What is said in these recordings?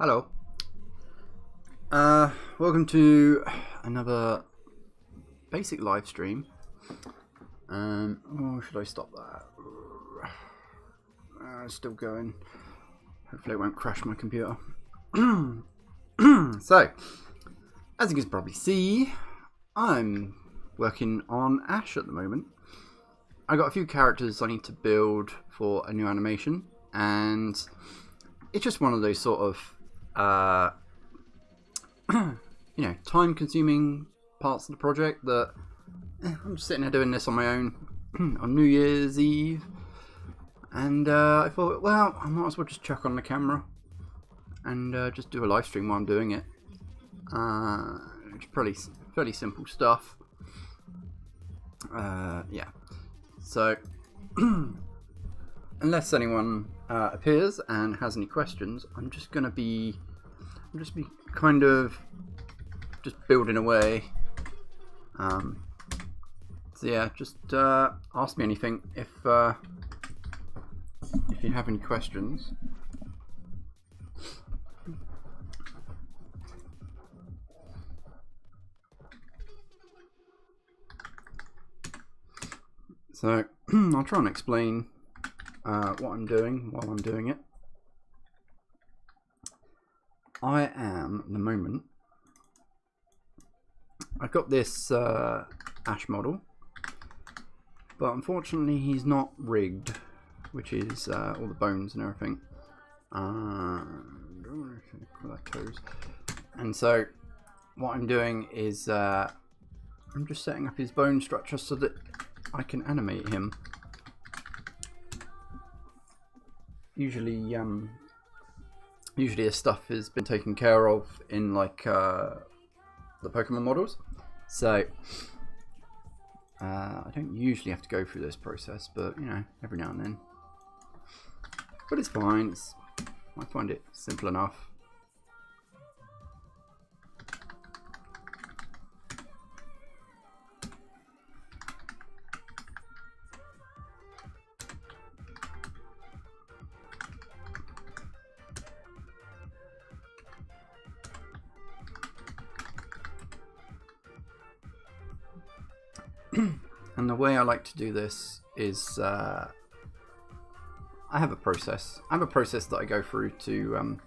Hello. Welcome to another basic live stream. Oh, should I stop that? It's still going. Hopefully it won't crash my computer. So, as you can probably see, I'm working on Ash at the moment. I got a few characters I need to build for a new animation, and it's just one of those sort of you know, time-consuming parts of the project that I'm just sitting here doing this on my own on New Year's Eve, and I thought, well, I might as well just chuck on the camera and just do a live stream while I'm doing it. It's probably fairly simple stuff. Yeah. So, unless anyone appears and has any questions, I'm just be kind of just building away. So yeah, just ask me anything if you have any questions. So I'll try and explain what I'm doing while I'm doing it. I am, at the moment, I've got this Ash model, but unfortunately he's not rigged, which is all the bones and everything. Toes. And so what I'm doing is I'm just setting up his bone structure so that I can animate him. Usually his stuff has been taken care of in like the Pokemon models, so I don't usually have to go through this process, but you know, every now and then. But it's fine. I find it simple enough. And the way I like to do this is I have a process. I have a process that I go through to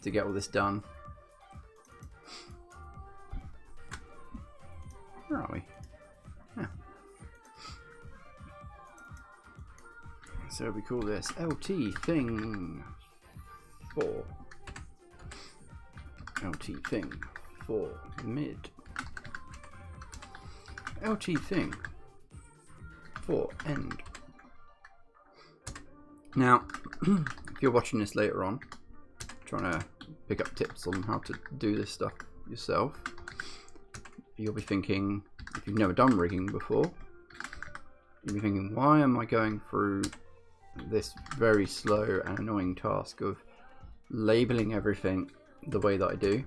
get all this done. Where are we? Yeah. So we call this LT thing 4. LT thing 4 mid. LT thing for end. Now, if you're watching this later on, trying to pick up tips on how to do this stuff yourself, you'll be thinking, if you've never done rigging before, you'll be thinking, why am I going through this very slow and annoying task of labeling everything the way that I do?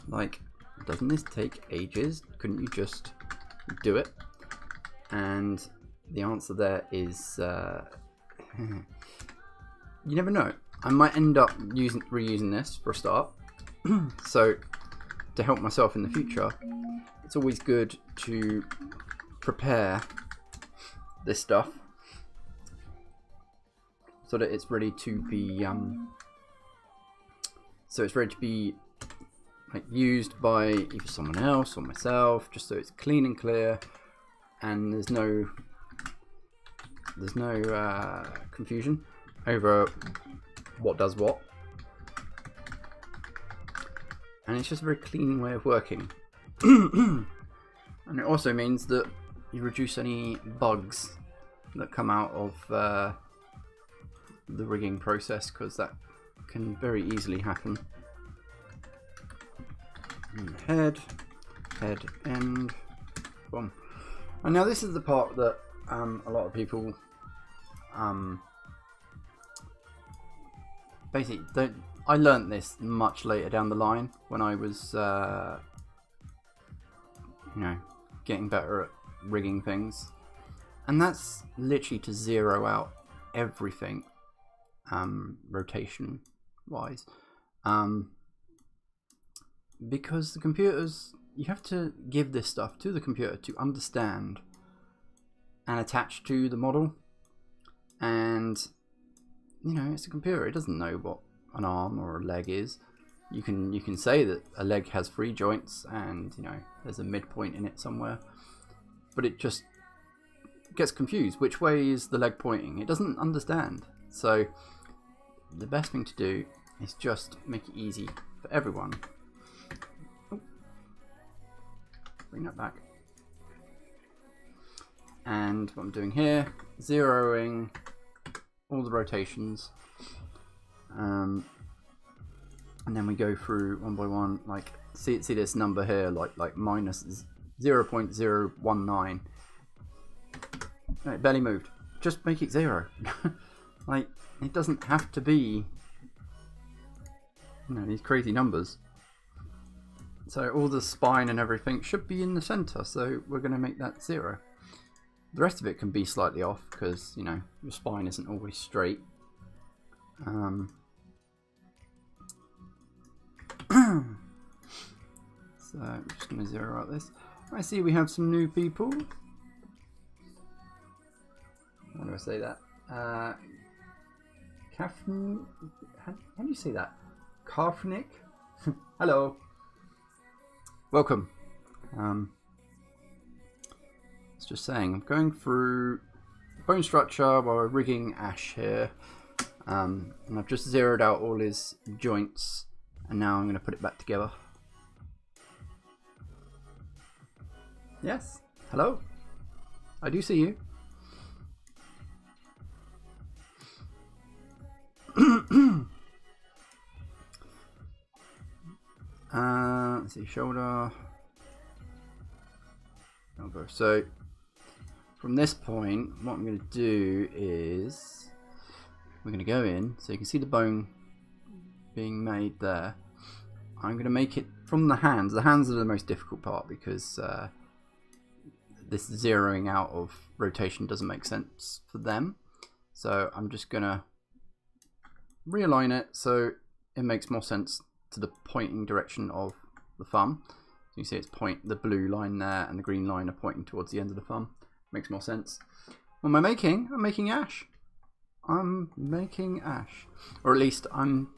Like, doesn't this take ages? Couldn't you just do it? And the answer there is you never know. I might end up reusing this for a start. So to help myself in the future, it's always good to prepare this stuff so that it's ready to be like used by either someone else or myself, just so it's clean and clear, and there's no confusion over what does what, and it's just a very clean way of working. And it also means that you reduce any bugs that come out of the rigging process, because that can very easily happen. Head, end, boom. And now this is the part that a lot of people basically don't. I learnt this much later down the line when I was, you know, getting better at rigging things, and that's literally to zero out everything: rotation, wise. Because the computers, you have to give this stuff to the computer to understand and attach to the model. And you know, it's a computer, it doesn't know what an arm or a leg is. You can say that a leg has 3 joints and you know there's a midpoint in it somewhere, but it just gets confused. Which way is the leg pointing? It doesn't understand. So the best thing to do is just make it easy for everyone. Oh, bring that back. And what I'm doing here, zeroing all the rotations, and then we go through one by one. Like see this number here, like minus 0.019. It barely moved. Just make it 0. Like it doesn't have to be, you know, these crazy numbers. So all the spine and everything should be in the center. So we're going to make that 0. The rest of it can be slightly off because, you know, your spine isn't always straight. So I'm just going to 0 out this. I see we have some new people. How do I say that? How do you say that? Karfnik? Hello. Welcome. It's just saying, I'm going through bone structure while we're rigging Ash here. And I've just zeroed out all his joints, and now I'm going to put it back together. Yes, hello. I do see you. Let's see, shoulder, elbow. So from this point, what I'm going to do is we're going to go in, so you can see the bone being made there. I'm going to make it from the hands. The hands are the most difficult part because this zeroing out of rotation doesn't make sense for them. So I'm just going to realign it so it makes more sense to the pointing direction of the thumb. So you see it's the blue line there and the green line are pointing towards the end of the thumb. Makes more sense. What am I making? I'm making Ash. I'm making Ash. Or at least I'm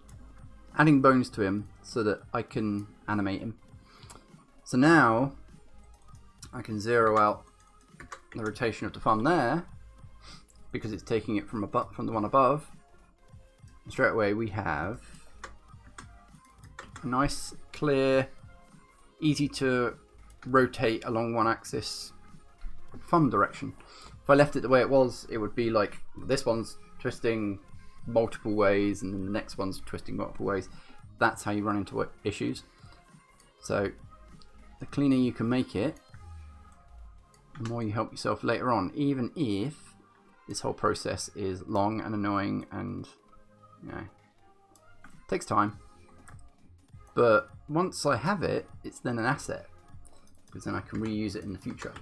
adding bones to him so that I can animate him. So now I can zero out the rotation of the thumb there because it's taking it from the one above. And straight away we have a nice, clear, easy to rotate along one axis thumb direction. If I left it the way it was, it would be like this one's twisting multiple ways and then the next one's twisting multiple ways. That's how you run into issues. So the cleaner you can make it, the more you help yourself later on, even if this whole process is long and annoying and, you know, takes time. But once I have it, it's then an asset because then I can reuse it in the future.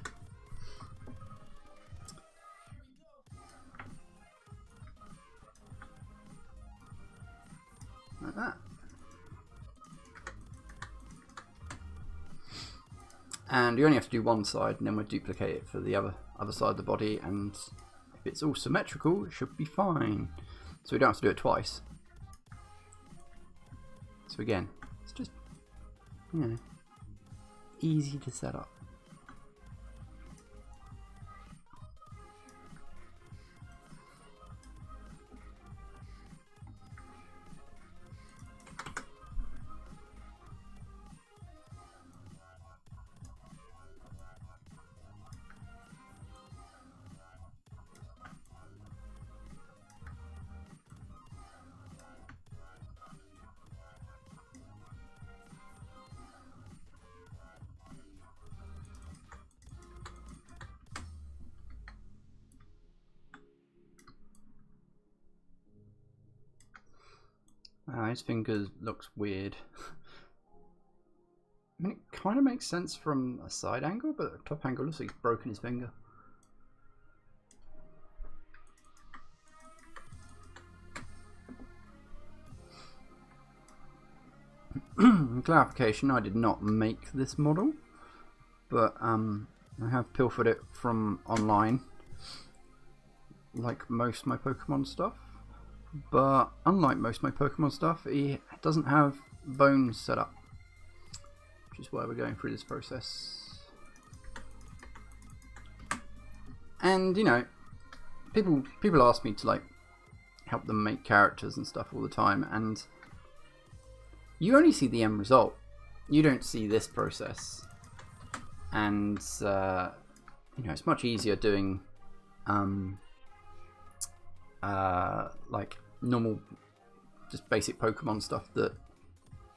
Like that. And you only have to do one side and then we'll duplicate it for the other side of the body, and if it's all symmetrical it should be fine. So we don't have to do it twice. So again, it's just, you know, easy to set up. His finger looks weird. I mean, it kind of makes sense from a side angle, but a top angle looks like he's broken his finger. clarification, I did not make this model, but I have pilfered it from online, like most of my Pokemon stuff. But unlike most of my Pokemon stuff, it doesn't have bones set up, which is why we're going through this process. And you know, people ask me to like help them make characters and stuff all the time, and you only see the end result. You don't see this process, and you know, it's much easier doing like normal, just basic Pokemon stuff that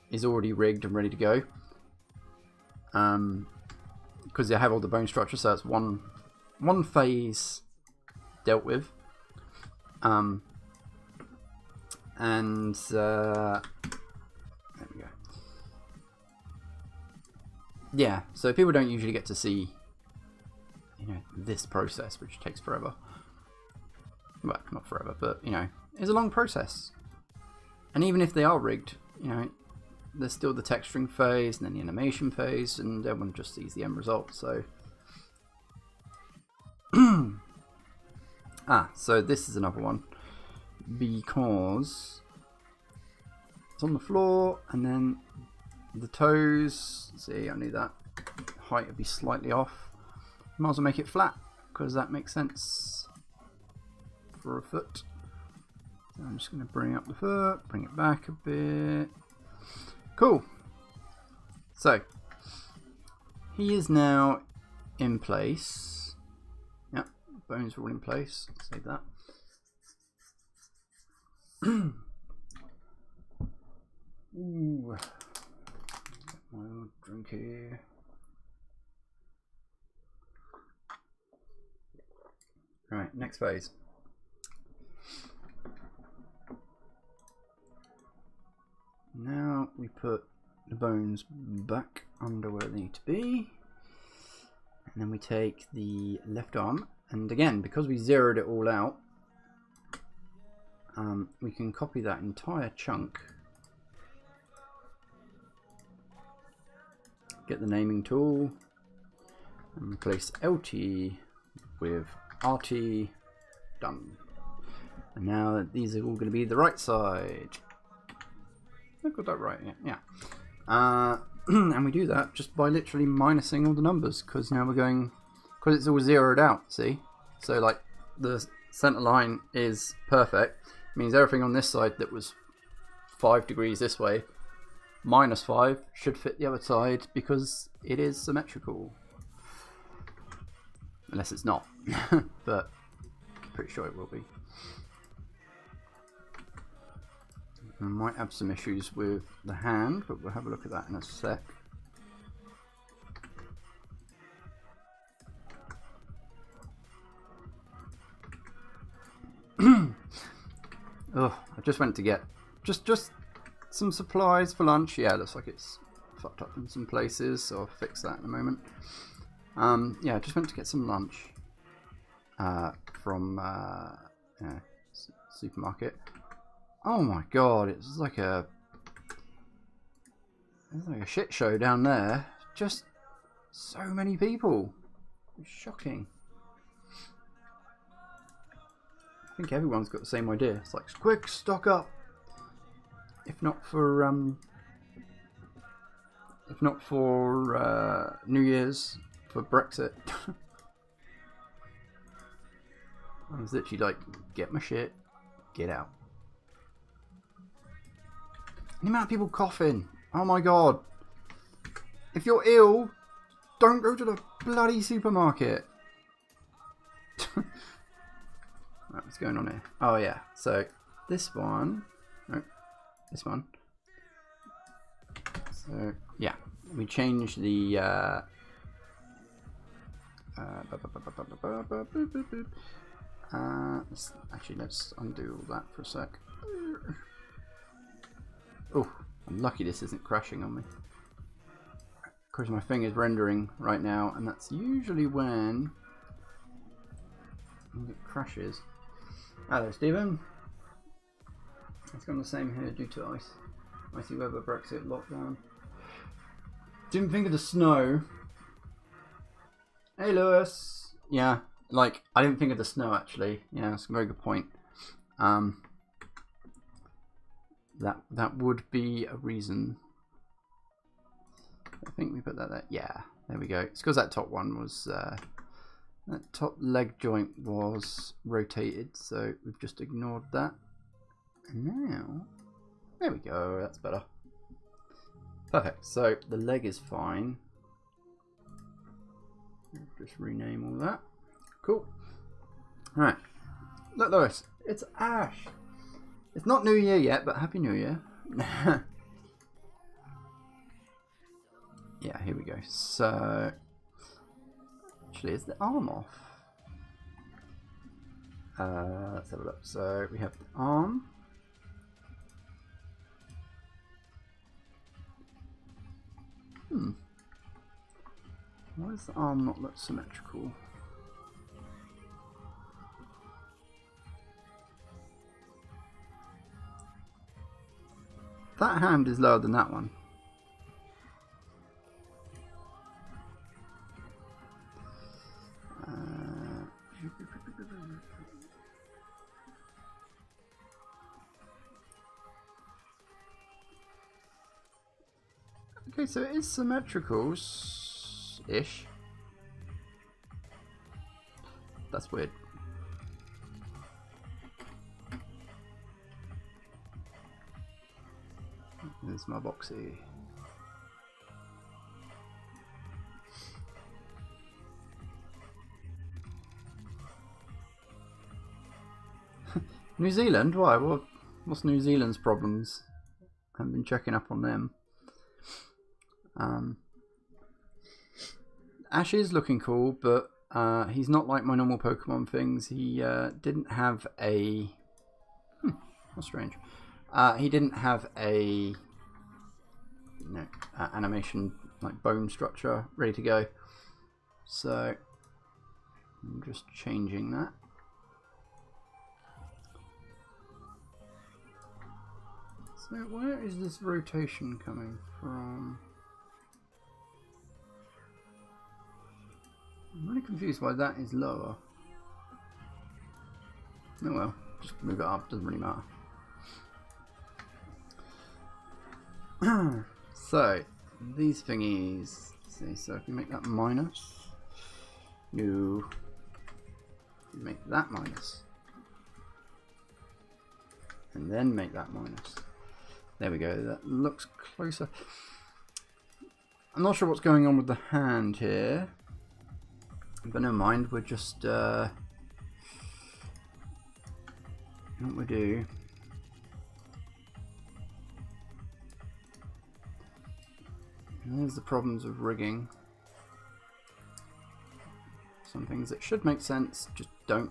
is already rigged and ready to go, because they have all the bone structure, so it's one phase dealt with, and there we go. Yeah, so people don't usually get to see, you know, this process, which takes forever. Well, not forever, but you know, it's a long process. And even if they are rigged, you know, there's still the texturing phase and then the animation phase, and everyone just sees the end result. So, so this is another one because it's on the floor, and then the toes. See, I knew that height would be slightly off. Might as well make it flat because that makes sense for a foot. So I'm just going to bring up the foot, bring it back a bit. Cool. So he is now in place. Yep, bones are all in place. Save that. Ooh, get my old drink here. Right, next phase. Now we put the bones back under where they need to be, and then we take the left arm, and again, because we zeroed it all out, we can copy that entire chunk, get the naming tool, and replace LT with RT. Done. And now these are all going to be the right side. I got that right, yeah. And we do that just by literally minusing all the numbers, because now we're going, because it's all zeroed out, see? So like the center line is perfect. It means everything on this side that was 5 degrees this way, -5 should fit the other side because it is symmetrical. Unless it's not, but pretty sure it will be. I might have some issues with the hand, but we'll have a look at that in a sec. Oh, I just went to get just some supplies for lunch. Yeah, looks like it's fucked up in some places, so I'll fix that in a moment. Yeah, I just went to get some lunch from supermarket. Oh my god, it's like a shit show down there. Just so many people. It's shocking. I think everyone's got the same idea. It's like, quick, stock up. If not for New Year's, for Brexit. I was literally like, get my shit, get out. The amount of people coughing. Oh my god. If you're ill, don't go to the bloody supermarket. Right, what's going on here? Oh yeah, so this one, no, this one. So yeah, we changed the let's undo all that for a sec. Oh, I'm lucky this isn't crashing on me. Because my thing is rendering right now, and that's usually when it crashes. Hello, Stephen. It's got the same here due to ice. Icy weather, Brexit, lockdown. Didn't think of the snow. Hey Lewis. Yeah, like I didn't think of the snow actually. Yeah, that's a very good point. That would be a reason. I think we put that there. Yeah, there we go. It's because that top one was that top leg joint was rotated, so we've just ignored that. And now, there we go. That's better. Perfect. So the leg is fine. Just rename all that. Cool. All right. Look, Lewis. It's Ash. It's not New Year yet, but Happy New Year. Yeah, here we go. So, actually, is the arm off? Let's have a look. So, we have the arm. Why does the arm not look symmetrical? That hand is lower than that one. Okay, so it is symmetrical-ish. That's weird. There's my boxy. New Zealand? Why? What's New Zealand's problems? I haven't been checking up on them. Ash is looking cool, but he's not like my normal Pokemon things. He didn't have a... that's strange. He didn't have a animation like bone structure ready to go. So I'm just changing that. So where is this rotation coming from? I'm really confused why that is lower. Oh well, just move it up, doesn't really matter. So, these thingies, see, so if you make that minus, you make that minus, and then make that minus. There we go, that looks closer. I'm not sure what's going on with the hand here, but never mind, we're just, what we do, here's the problems of rigging. Some things that should make sense just don't.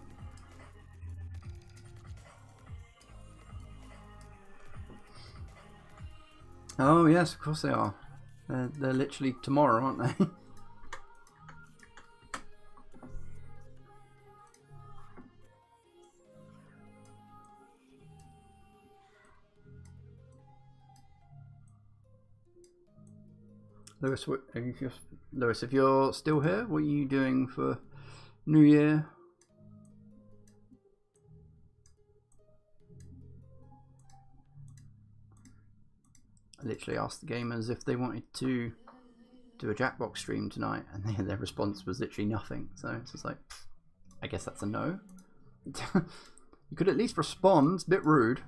Oh yes, of course they are. They're literally tomorrow, aren't they? Lewis, if you're still here, what are you doing for New Year? I literally asked the gamers if they wanted to do a Jackbox stream tonight, and their response was literally nothing. So it's just like, I guess that's a no. You could at least respond. It's a bit rude.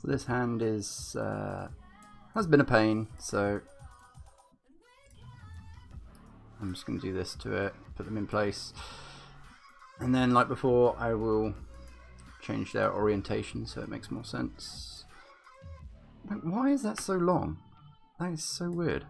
So this hand is has been a pain, so I'm just going to do this to it, put them in place, and then like before I will change their orientation so it makes more sense. Like, why is that so long? That is so weird.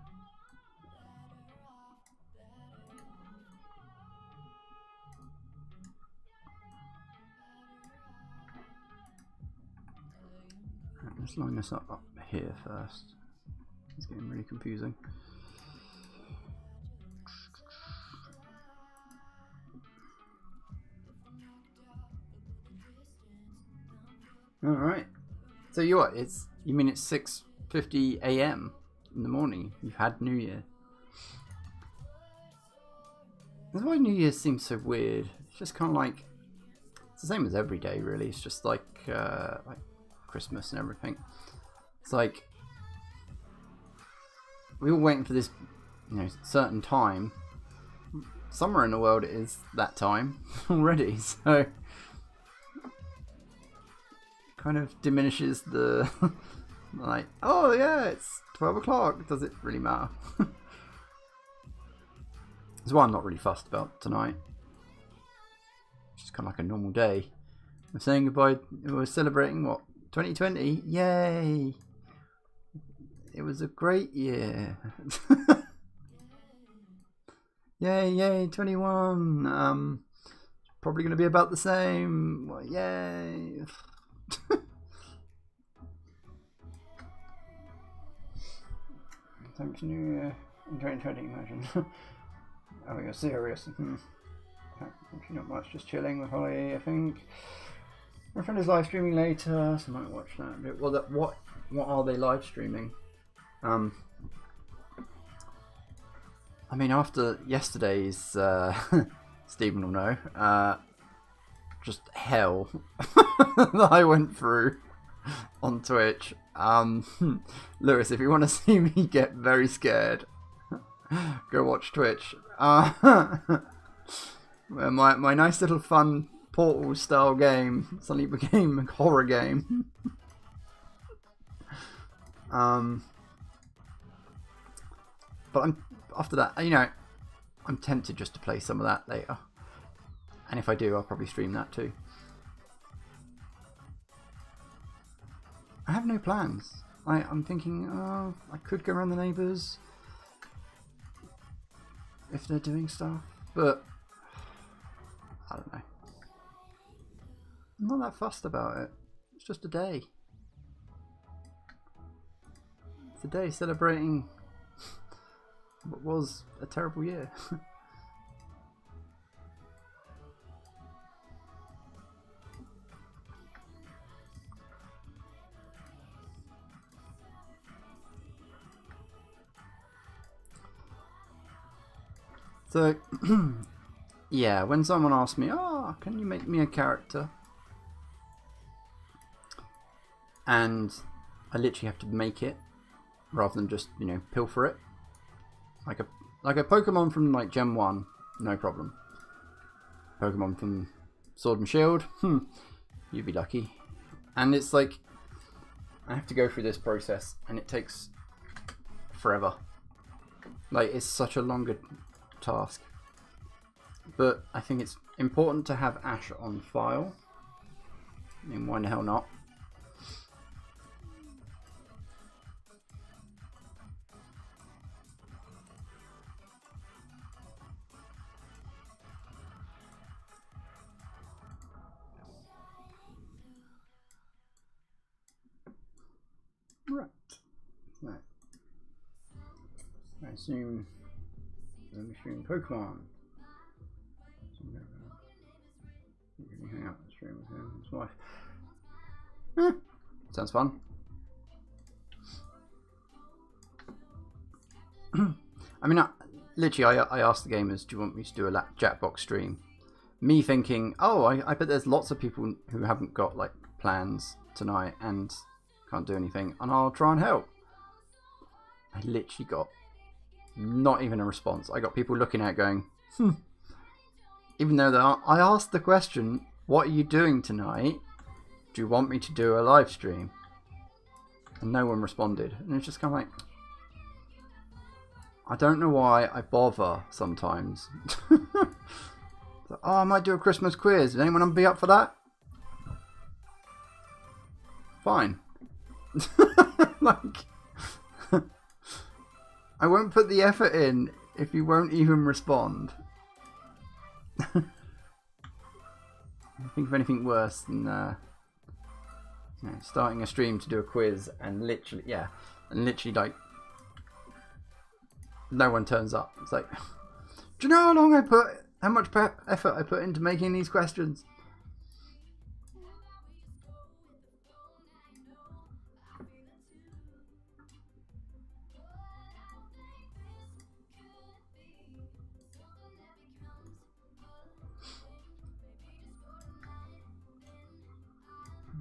Let's line this up here first. It's getting really confusing. All right. So you what? You mean it's 6:50 a.m. in the morning? You've had New Year. That's why New Year seems so weird. It's just kind of like it's the same as every day, really. It's just like Christmas and everything. It's like we're all waiting for this, certain time. Somewhere in the world it is that time already, so kind of diminishes the like, oh yeah, it's 12 o'clock. Does it really matter? That's why I'm not really fussed about tonight. It's just kind of like a normal day. We're saying goodbye. We're celebrating what? 2020? Yay! It was a great year. Yay, yay, 21. Probably going to be about the same. Well, yay. Thanks, New Year. In 2020, imagine. Oh, you're serious. Actually, not much, just chilling with Holly, I think. My friend is live streaming later, so I might watch that a bit. Well, what are they live streaming? I mean, after yesterday's, Stephen will know, just hell that I went through on Twitch. Lewis, if you want to see me get very scared, go watch Twitch. My nice little fun Portal style game suddenly became a horror game. But after that, I'm tempted just to play some of that later. And if I do, I'll probably stream that too. I have no plans. I'm thinking, oh, I could go around the neighbours if they're doing stuff, but I don't know. I'm not that fussed about it. It's just a day. It's a day celebrating what was a terrible year. So, yeah, when someone asks me, oh, can you make me a character? And I literally have to make it rather than just, pilfer it. Like a Pokemon from like Gen 1, no problem. Pokemon from Sword and Shield, you'd be lucky. And it's like, I have to go through this process and it takes forever. Like, it's such a longer task. But I think it's important to have Ash on file. I mean, why the hell not? Right. Right. I assume I'm streaming Pokemon. Hang out and stream with him and his wife. Sounds fun. I mean, literally, I asked the gamers, do you want me to do a Jackbox stream? Me thinking, oh, I bet there's lots of people who haven't got like plans tonight and can't do anything, and I'll try and help. I literally got not even a response. I got people looking at it going, even though I asked the question, what are you doing tonight? Do you want me to do a live stream? And no one responded. And it's just kind of like, I don't know why I bother sometimes. Oh, I might do a Christmas quiz. Is anyone be up for that? Fine. Like, I won't put the effort in if you won't even respond. I think of anything worse than you know, starting a stream to do a quiz and literally, like, no one turns up. It's like, do you know how much effort I put into making these questions?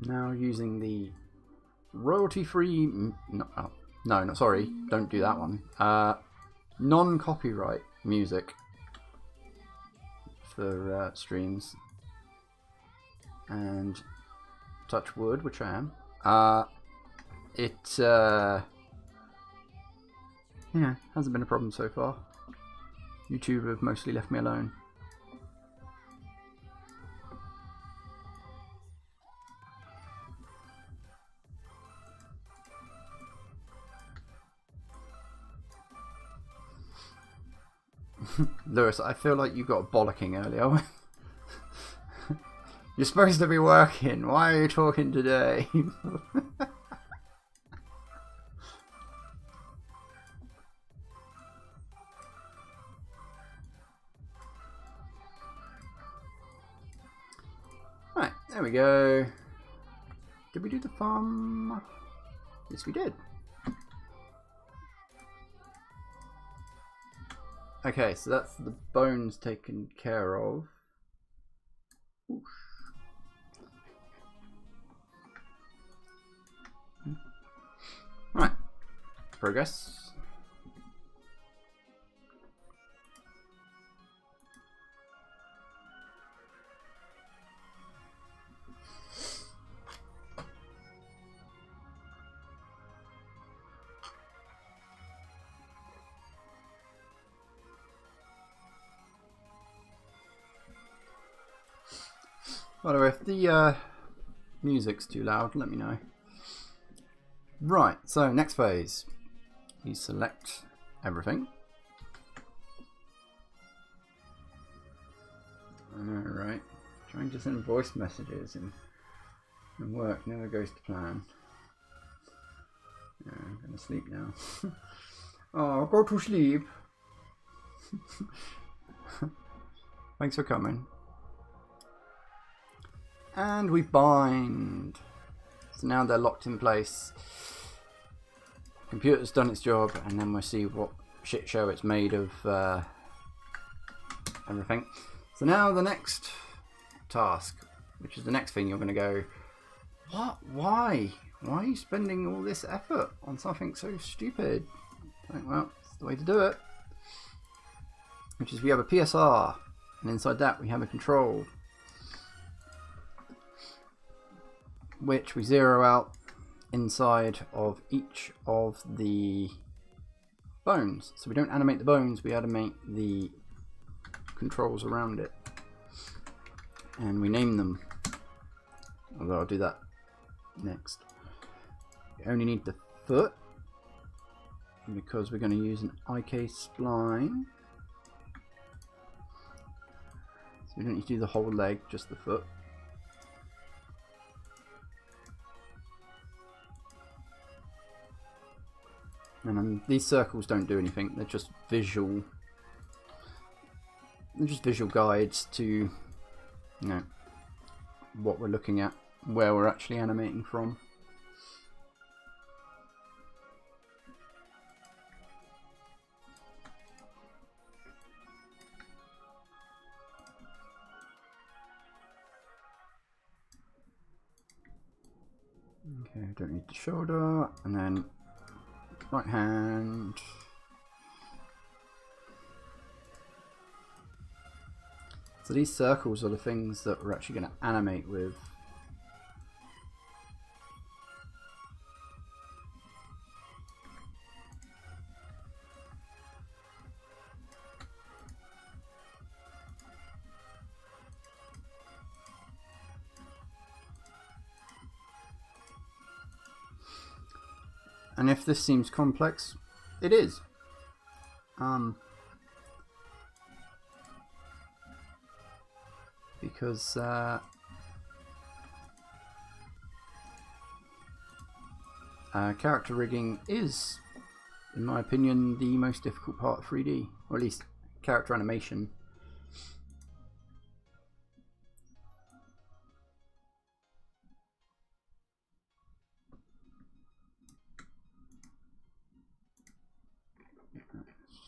Now using the royalty-free, no, sorry, don't do that one. Non-copyright music for streams, and touch wood, which I am. Yeah, hasn't been a problem so far. YouTube have mostly left me alone. Lewis, I feel like you got bollocking earlier. You're supposed to be working. Why are you talking today? Right, there we go. Did we do the farm? Yes, we did. Okay, so that's the bones taken care of. Oof. Right, progress. By the way, if the music's too loud, let me know. Right, so next phase. You select everything. Alright, trying to send voice messages and work never goes to plan. Yeah, I'm gonna sleep now. Oh, go to sleep. Thanks for coming. And we bind. So now they're locked in place. Computer's done its job, and then we'll see what shit show it's made of everything. So now the next task, which is the next thing you're going to go, what? Why? Why are you spending all this effort on something so stupid? Like, well, it's the way to do it. Which is we have a PSR, and inside that we have a control, which we zero out inside of each of the bones. So we don't animate the bones, we animate the controls around it. And we name them. Although I'll do that next. We only need the foot, because we're going to use an IK spline. So we don't need to do the whole leg, just the foot. And these circles don't do anything, they're just visual. They're just visual guides to, you know, what we're looking at, where we're actually animating from. Okay, don't need the shoulder, and then right hand. So these circles are the things that we're actually going to animate with. And if this seems complex, it is. Because character rigging is, in my opinion, the most difficult part of 3D, or at least character animation.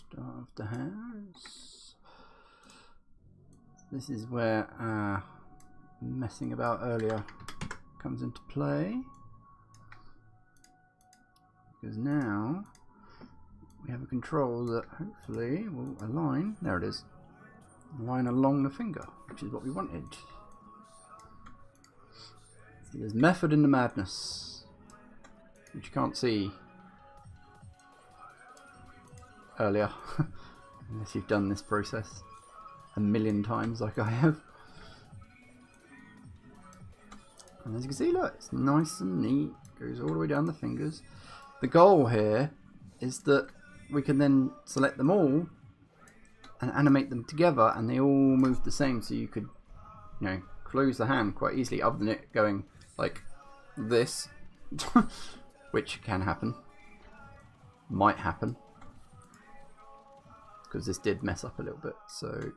Starve the house. This is where messing about earlier comes into play, because now we have a control that hopefully will align. There it is. Align along the finger, which is what we wanted. So there's method in the madness, which you can't see earlier unless you've done this process a million times like I have. And as you can see, look, it's nice and neat, goes all the way down the fingers. The goal here is that we can then select them all and animate them together, and they all move the same, so you could, you know, close the hand quite easily, other than it going like this, which can happen, might happen, because this did mess up a little bit, so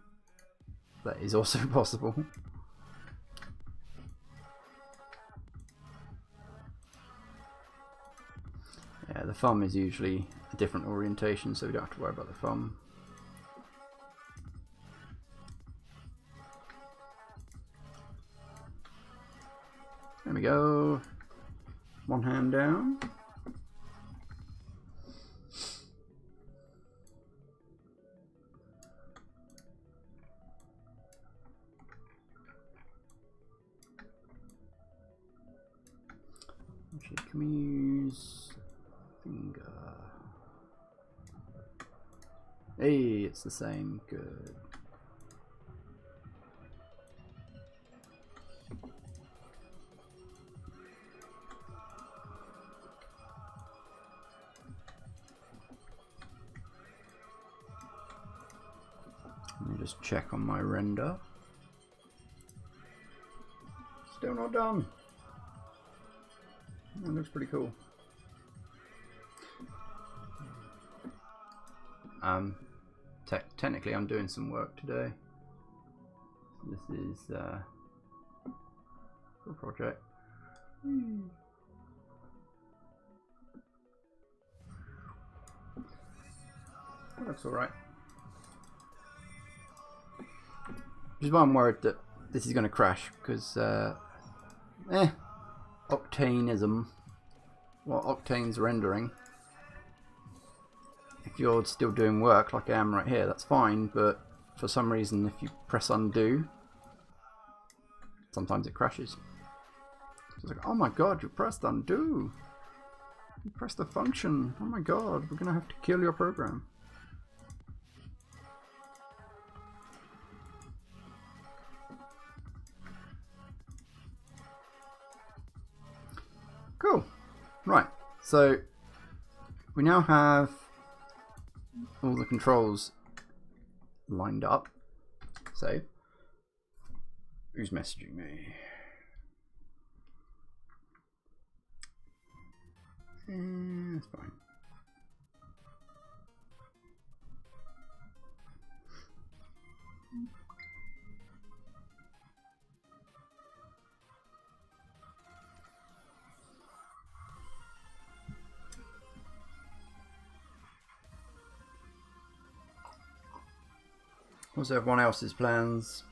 that is also possible. Yeah, the thumb is usually a different orientation, so we don't have to worry about the thumb. There we go. One hand down. Actually, can we use finger? Hey, it's the same. Good. Let me just check on my render. Still not done. That looks pretty cool. Technically I'm doing some work today. This is a project. That looks alright. Which is why I'm worried that this is going to crash, because Octaneism, well, Octane's rendering. If you're still doing work like I am right here, that's fine, but for some reason if you press undo, sometimes it crashes. It's like, oh my god, you pressed undo! You pressed the function! Oh my god, we're gonna have to kill your program. Cool. Right, so we now have all the controls lined up. Save. Who's messaging me? That's fine. What's everyone else's plans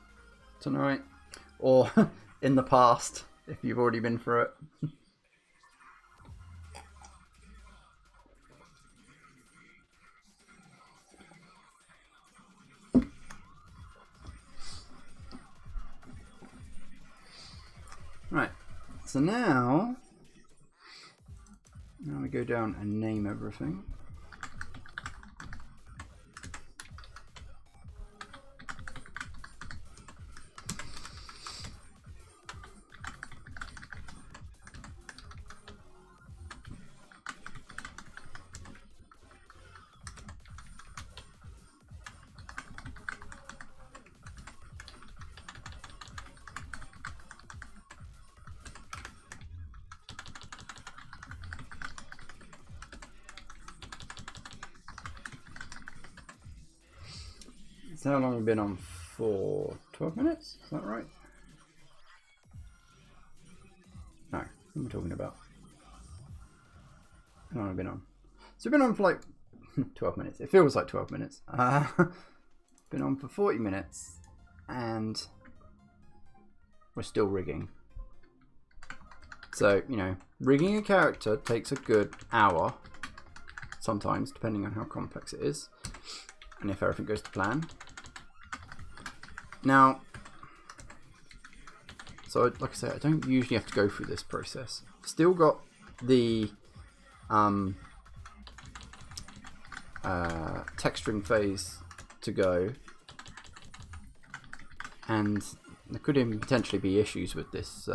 tonight? Or in the past, if you've already been through it? Right, so now we go down and name everything. So how long have we been on for? 12 minutes? Is that right? No, what am I talking about? How long have we been on? So we've been on for like 12 minutes. It feels like 12 minutes. Been on for 40 minutes and we're still rigging. So, you know, rigging a character takes a good hour, sometimes, depending on how complex it is, and if everything goes to plan. Now, so like I say, I don't usually have to go through this process. Still got the texturing phase to go, and there could even potentially be issues with this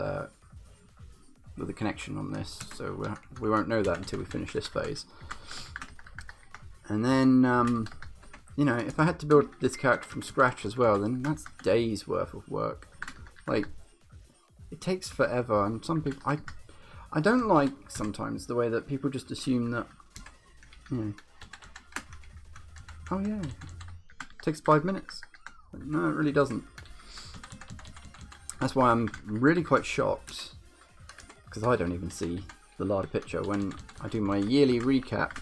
with the connection on this, so we won't know that until we finish this phase. And then you know, if I had to build this character from scratch as well, then that's days worth of work. Like, it takes forever, and some people, I don't like sometimes the way that people just assume that, you know, oh yeah, it takes 5 minutes. No, it really doesn't. That's why I'm really quite shocked, because I don't even see the larger picture when I do my yearly recap.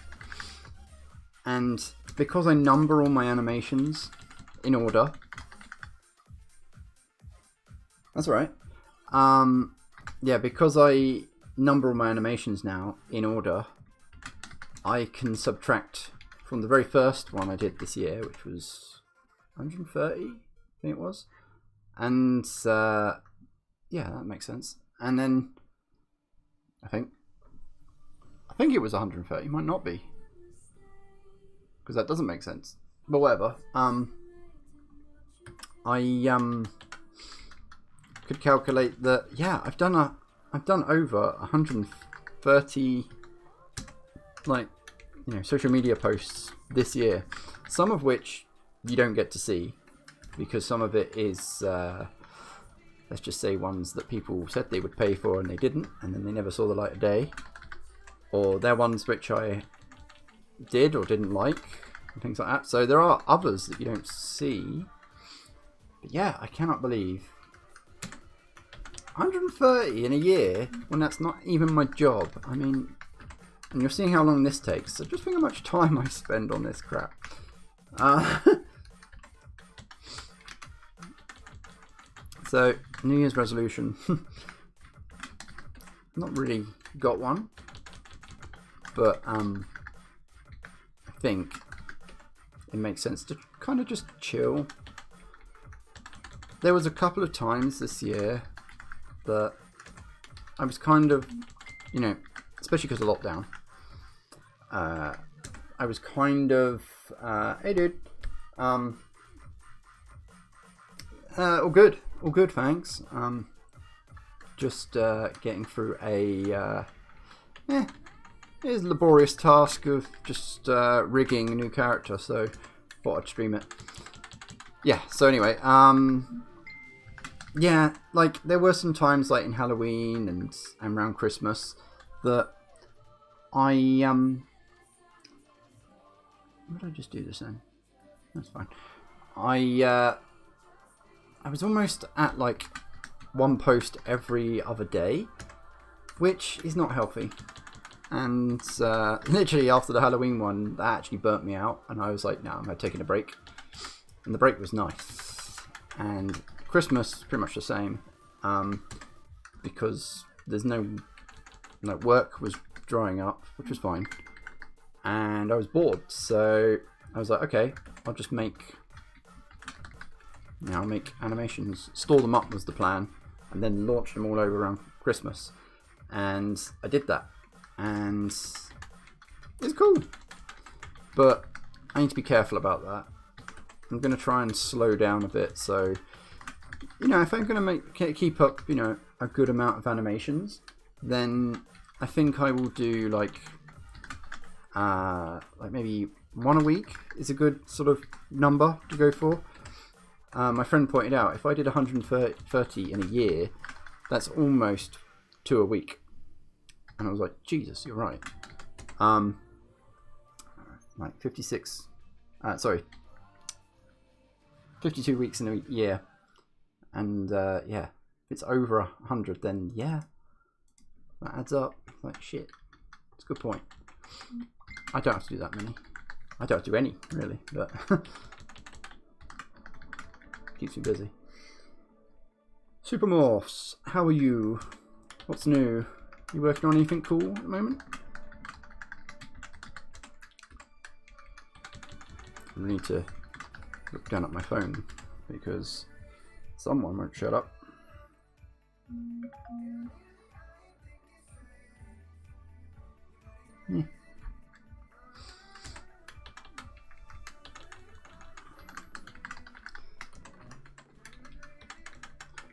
And because I number all my animations in order, that's right. Yeah, because I number all my animations now in order, I can subtract from the very first one I did this year, which was 130, I think it was. And yeah, that makes sense. And then I think it was 130, might not be, because that doesn't make sense. But whatever. I could calculate that. Yeah, I've done over 130 like, you know, social media posts this year. Some of which you don't get to see, because some of it is let's just say ones that people said they would pay for and they didn't, and then they never saw the light of day, or they're ones which I did or didn't like, and things like that. So there are others that you don't see. But yeah, I cannot believe 130 in a year when that's not even my job. I mean, and you're seeing how long this takes, so just think how much time I spend on this crap. So, New Year's resolution. Not really got one, but I think it makes sense to kind of just chill. There was a couple of times this year that I was kind of, you know, especially because of lockdown, I was kind of, hey dude, all good, thanks. Just getting through a it is a laborious task of just rigging a new character, so thought I'd stream it. Yeah, so anyway, yeah, like there were some times like in Halloween and around Christmas that I what did I just do this then? That's fine. I was almost at like one post every other day, which is not healthy. And literally after the Halloween one, that actually burnt me out, and I was like, no, I'm taking a break. And the break was nice. And Christmas, pretty much the same, because there's no, like, work was drying up, which was fine, and I was bored, so I was like, okay, I'll just make, you know, I'll make animations, store them up was the plan, and then launch them all over around Christmas. And I did that, and it's cool, but I need to be careful about that. I'm going to try and slow down a bit, so, you know, if I'm going to keep up, you know, a good amount of animations, then I think I will do like maybe one a week is a good sort of number to go for. My friend pointed out, if I did 130 in a year, that's almost 2 a week. And I was like, Jesus, you're right. Like 56, sorry, 52 weeks in a year. And yeah, if it's over 100, then yeah, that adds up. Like shit. It's a good point. I don't have to do that many. I don't have to do any, really, but keeps me busy. Supermorphs, how are you? What's new? You working on anything cool at the moment? I need to look down at my phone because someone won't shut up.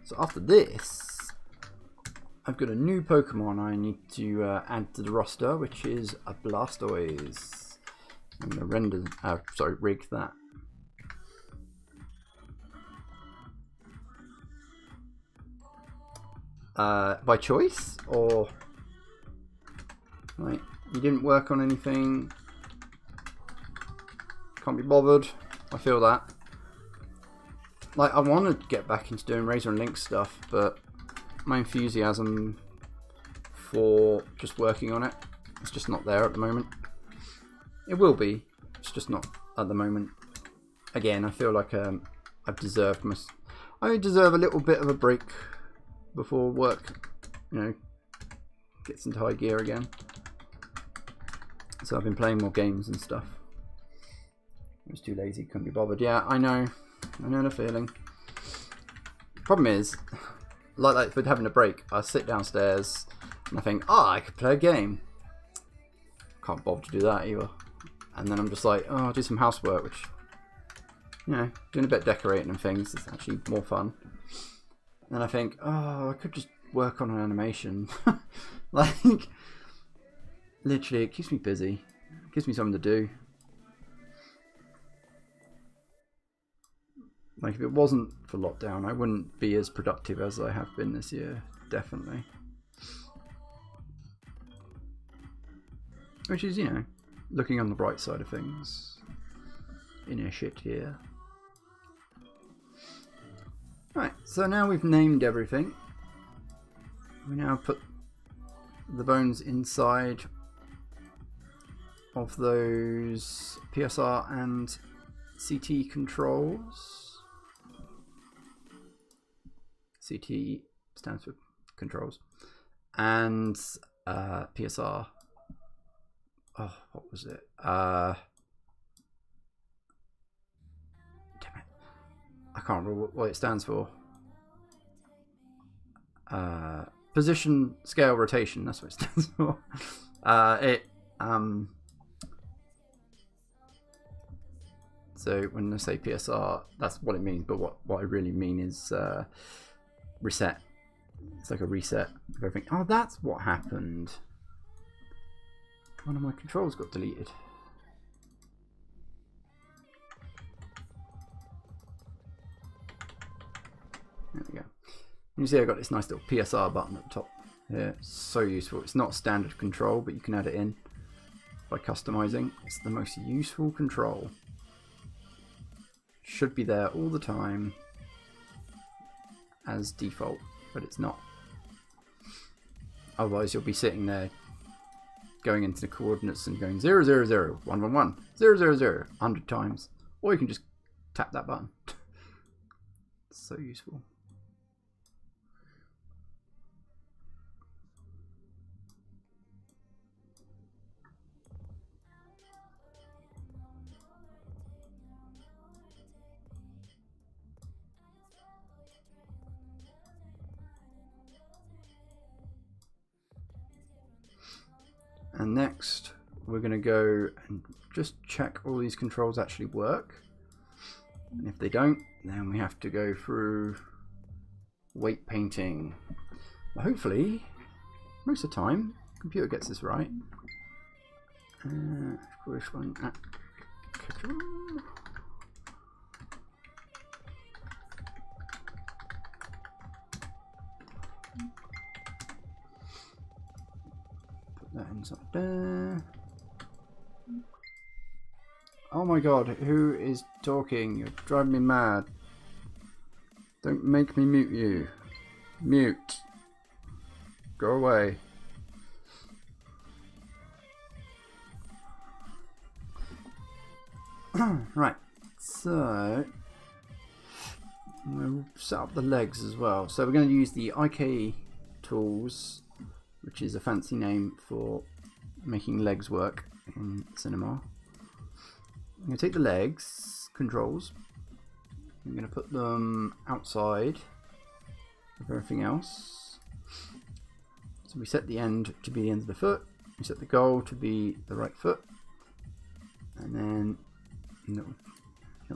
So after this, I've got a new Pokemon I need to add to the roster, which is a Blastoise. I'm going to rig that. By choice, or like you didn't work on anything, can't be bothered. I feel that. Like, I want to get back into doing Razor and Link stuff, but my enthusiasm for just working on it, it's just not there at the moment. It will be, it's just not at the moment. Again, I feel like I deserve a little bit of a break before work, you know, gets into high gear again. So I've been playing more games and stuff. I was too lazy, couldn't be bothered. Yeah, I know the feeling. Problem is, like with having a break, I sit downstairs and I think, oh, I could play a game. Can't bother to do that either. And then I'm just like, oh, I'll do some housework, which, you know, doing a bit of decorating and things is actually more fun. And then I think, oh, I could just work on an animation. Like, literally, it keeps me busy. It gives me something to do. Like, if it wasn't for lockdown, I wouldn't be as productive as I have been this year. Definitely. Which is, you know, looking on the bright side of things. Inner shit here. Right, so now we've named everything. We now put the bones inside of those PSR and CT controls. CT stands for controls. And PSR. Oh, what was it? Damn it. I can't remember what it stands for. Position, scale, rotation. That's what it stands for. So when I say PSR, that's what it means. But what I really mean is reset. It's like a reset of everything. Oh, that's what happened. One of my controls got deleted. There we go. You see I got this nice little PSR button at the top here. It's so useful. It's not a standard control, but you can add it in by customizing. It's the most useful control. Should be there all the time as default, but it's not. Otherwise you'll be sitting there going into the coordinates and going 0, 0, 0, 1, 1, 1, 0, 0, 0 100 times. Or you can just tap that button. It's so useful. And next we're going to go and just check all these controls actually work. And if they don't, then we have to go through weight painting. But hopefully, most of the time, the computer gets this right. Which one? That inside there. Oh my god, who is talking? You're driving me mad. Don't make me mute you. Mute. Go away. Right, so we'll set up the legs as well. So we're going to use the IK tools, which is a fancy name for making legs work in cinema. I'm going to take the legs controls. I'm going to put them outside of everything else. So we set the end to be the end of the foot. We set the goal to be the right foot. And then a little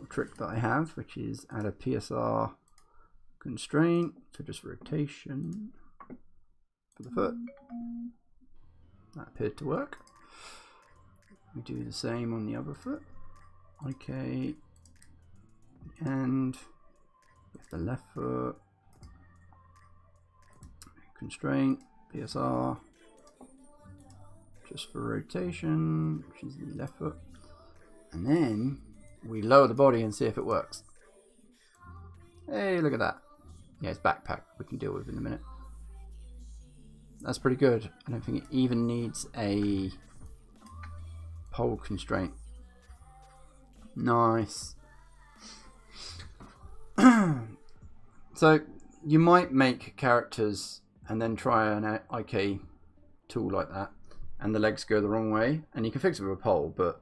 trick that I have, which is add a PSR constraint for just rotation for the foot. That appeared to work. We do the same on the other foot. Okay. And with the left foot, constraint, PSR, just for rotation, which is the left foot. And then we lower the body and see if it works. Hey, look at that. Yeah, it's backpack we can deal with in a minute. That's pretty good. I don't think it even needs a pole constraint. Nice. So you might make characters and then try an IK tool like that and the legs go the wrong way, and you can fix it with a pole, but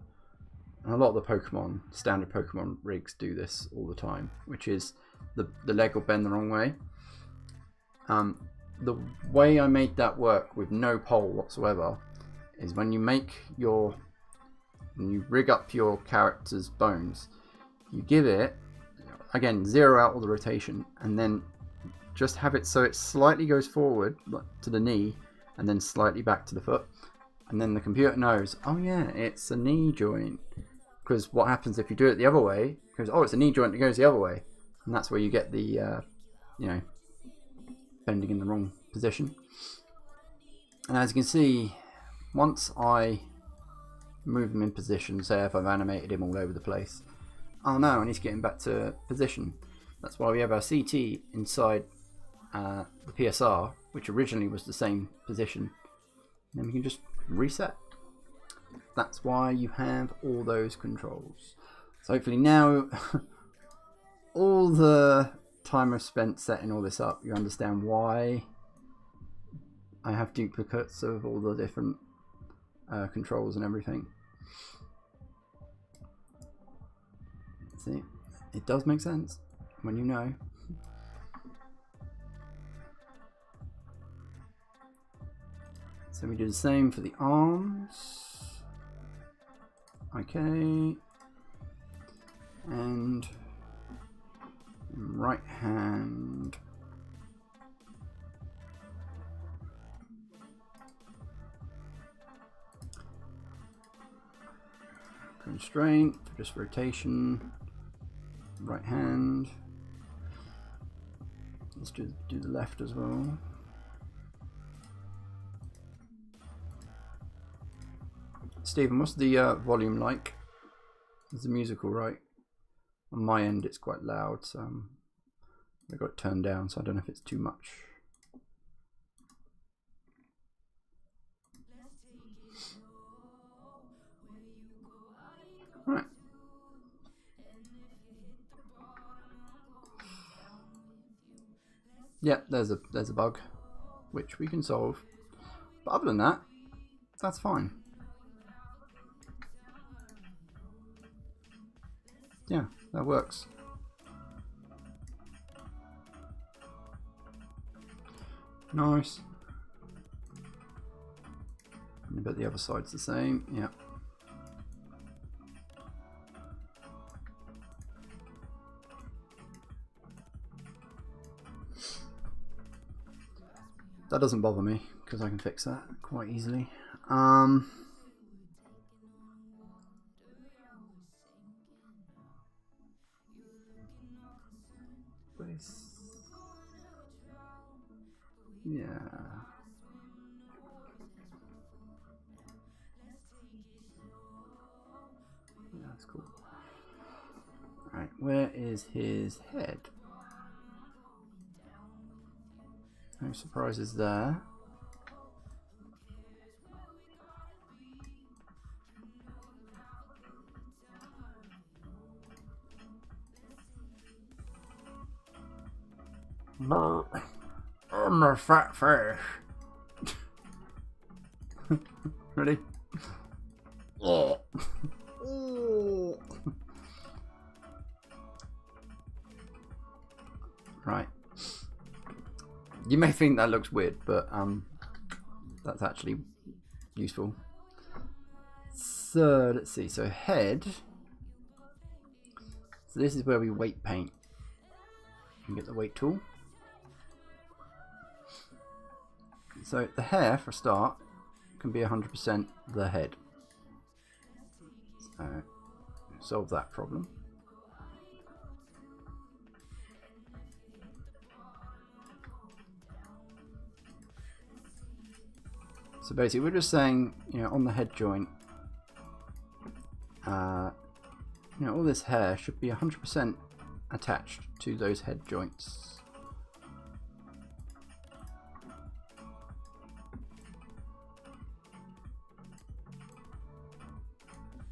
a lot of the Pokemon, standard Pokemon rigs do this all the time, which is the leg will bend the wrong way. The way I made that work with no pole whatsoever is when you rig up your character's bones, you give it, again, zero out all the rotation, and then just have it so it slightly goes forward to the knee and then slightly back to the foot, and then the computer knows, oh yeah, it's a knee joint. Because what happens if you do it the other way, it goes, oh, it's a knee joint that goes the other way, and that's where you get the you know, bending in the wrong position. And as you can see, once I move them in position, say if I've animated him all over the place, oh no, I need to get him back to position. That's why we have our CT inside the PSR, which originally was the same position. And then we can just reset. That's why you have all those controls. So hopefully now, all the time I've spent setting all this up, you understand why I have duplicates of all the different controls and everything. See, it does make sense when you know. So we do the same for the arms. Okay. And right hand. Constraint for just rotation. Right hand. Let's do the left as well. Stephen, what's the volume like? Is the music all right? On my end it's quite loud, so I got it turned down, so I don't know if it's too much. Right. Yeah, there's a bug which we can solve. But other than that, that's fine. Yeah, that works. Nice. And I bet the other side's the same. Yeah. That doesn't bother me because I can fix that quite easily. Yeah. That's cool. Alright, where is his head? No surprises there. I'm a fat fish. Ready? Oh. Right. You may think that looks weird, but that's actually useful. So let's see. So head. So this is where we weight paint. You can get the weight tool. So the hair, for a start, can be 100% the head. So solve that problem. So basically, we're just saying, on the head joint, all this hair should be 100% attached to those head joints.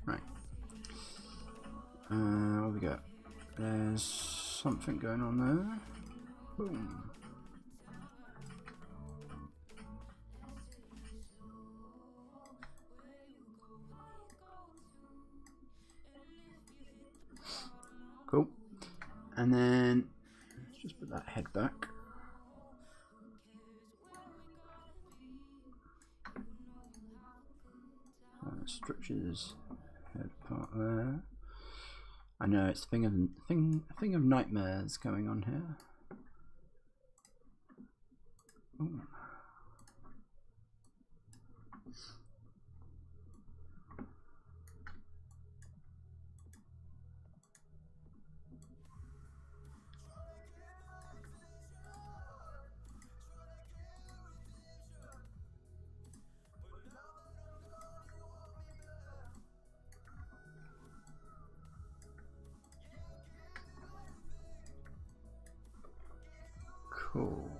Right. What we got? There's something going on there. Boom. Cool. And then let's just put that head back. Structures head part there. I know it's a thing of nightmares going on here. Ooh. Cool.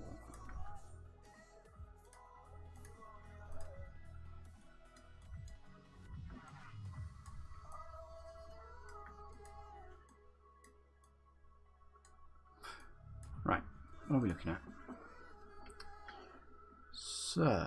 Right, what are we looking at? So,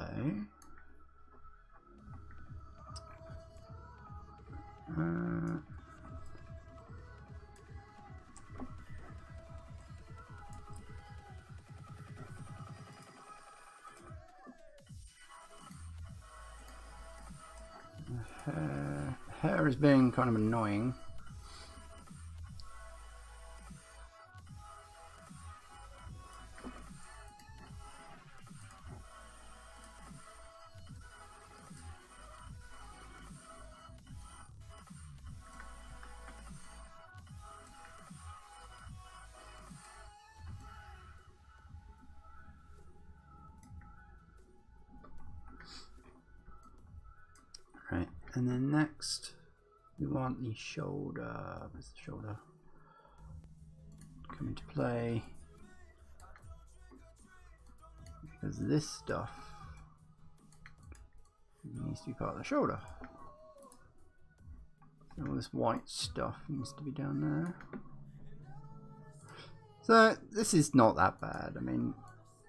hair is being kind of annoying. Right, and then next we want the shoulder. Where's the shoulder? Come into play. Because this stuff needs to be part of the shoulder. So all this white stuff needs to be down there. So this is not that bad. I mean,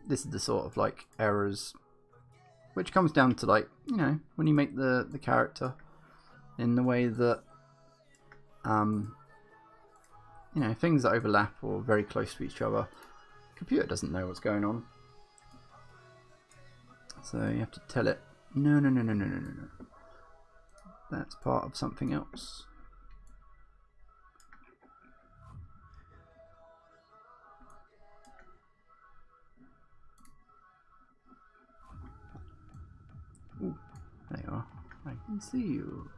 this is the sort of like errors which comes down to, like, when you make the character in the way that things that overlap or very close to each other, the computer doesn't know what's going on. So you have to tell it, no. That's part of something else. Ooh, there you are. I can see you.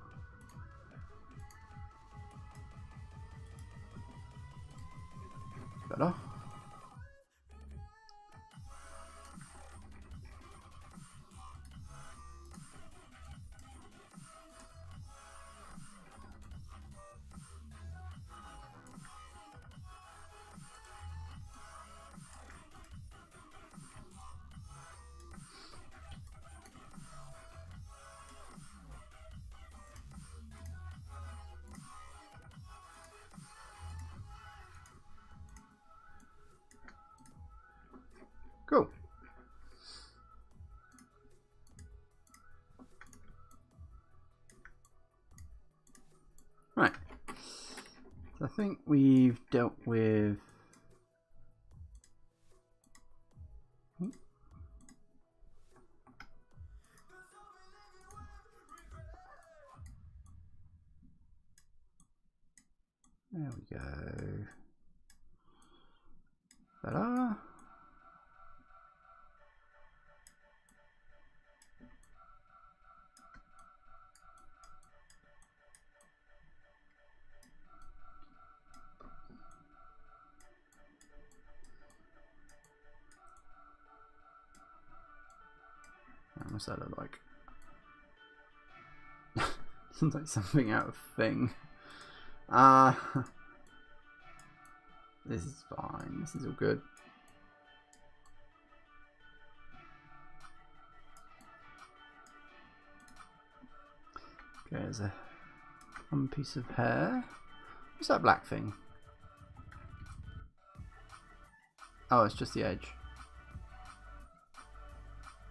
Better. Right. So I think we've dealt with... There we go. Ta-da. What's that look like? Seems like something out of Thing. This is fine. This is all good. Okay, there's one piece of hair. What's that black thing? Oh, it's just the edge.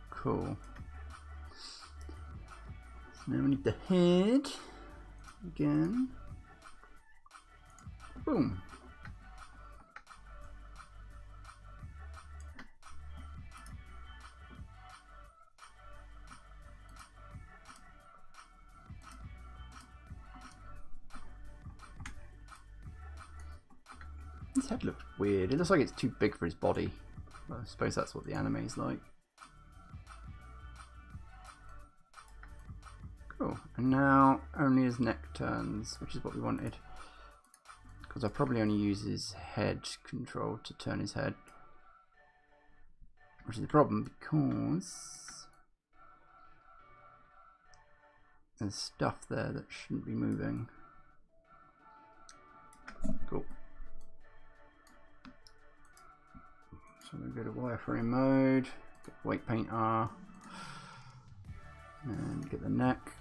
Cool. So now we need the head again. Boom. His head looks weird. It looks like it's too big for his body. I suppose that's what the anime's like. Cool. And now only his neck turns, which is what we wanted. Because I probably only use his head control to turn his head. Which is the problem because there's stuff there that shouldn't be moving. Cool. So we go to wireframe mode, get weight paint R, and get the neck.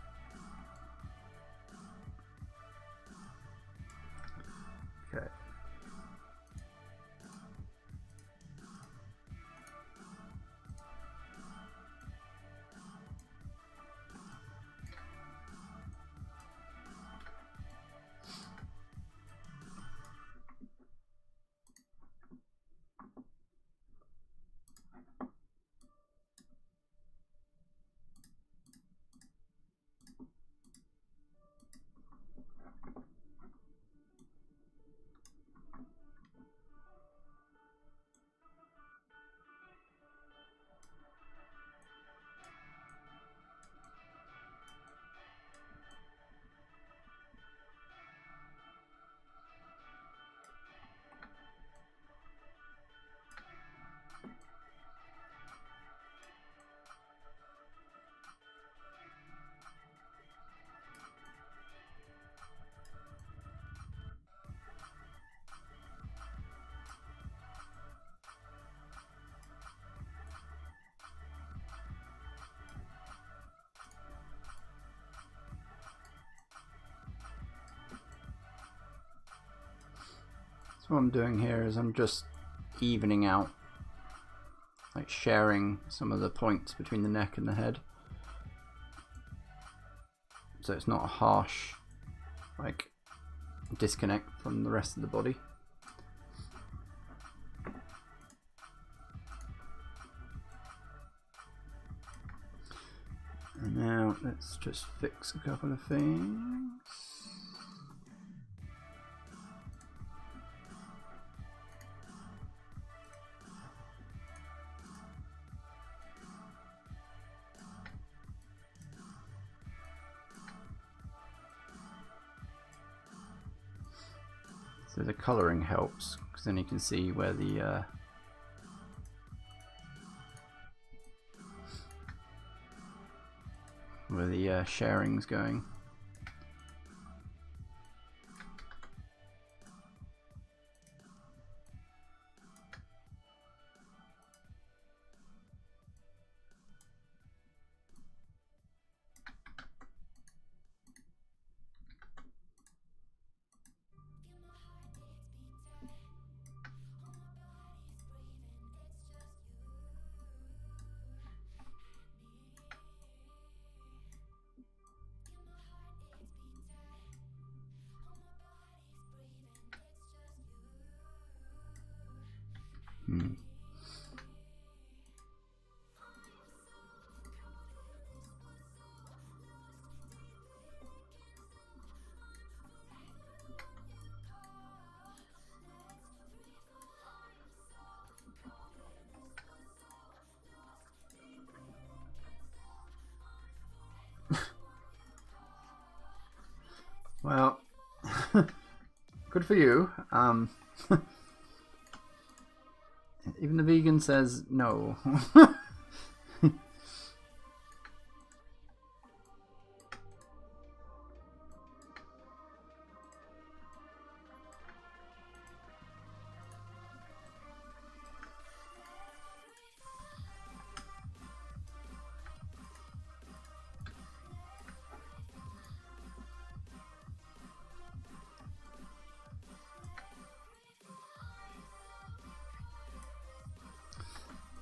Okay. So what I'm doing here is I'm just evening out, like sharing some of the points between the neck and the head. So it's not a harsh, like, disconnect from the rest of the body. And now let's just fix a couple of things. So the colouring helps, because then you can see where the sharing's going. Well, good for you. Even the vegan says no.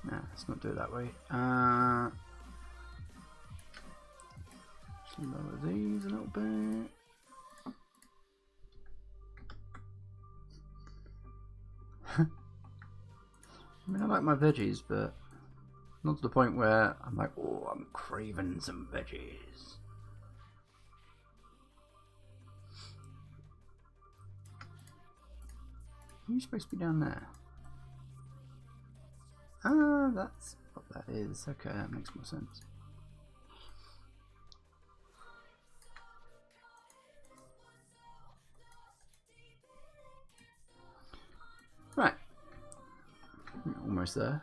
Nah, let's not do it that way. Just lower these a little bit. I mean, I like my veggies, but not to the point where I'm like, oh, I'm craving some veggies. Are you supposed to be down there? Ah, that's what that is. Okay, that makes more sense. Right. We're almost there.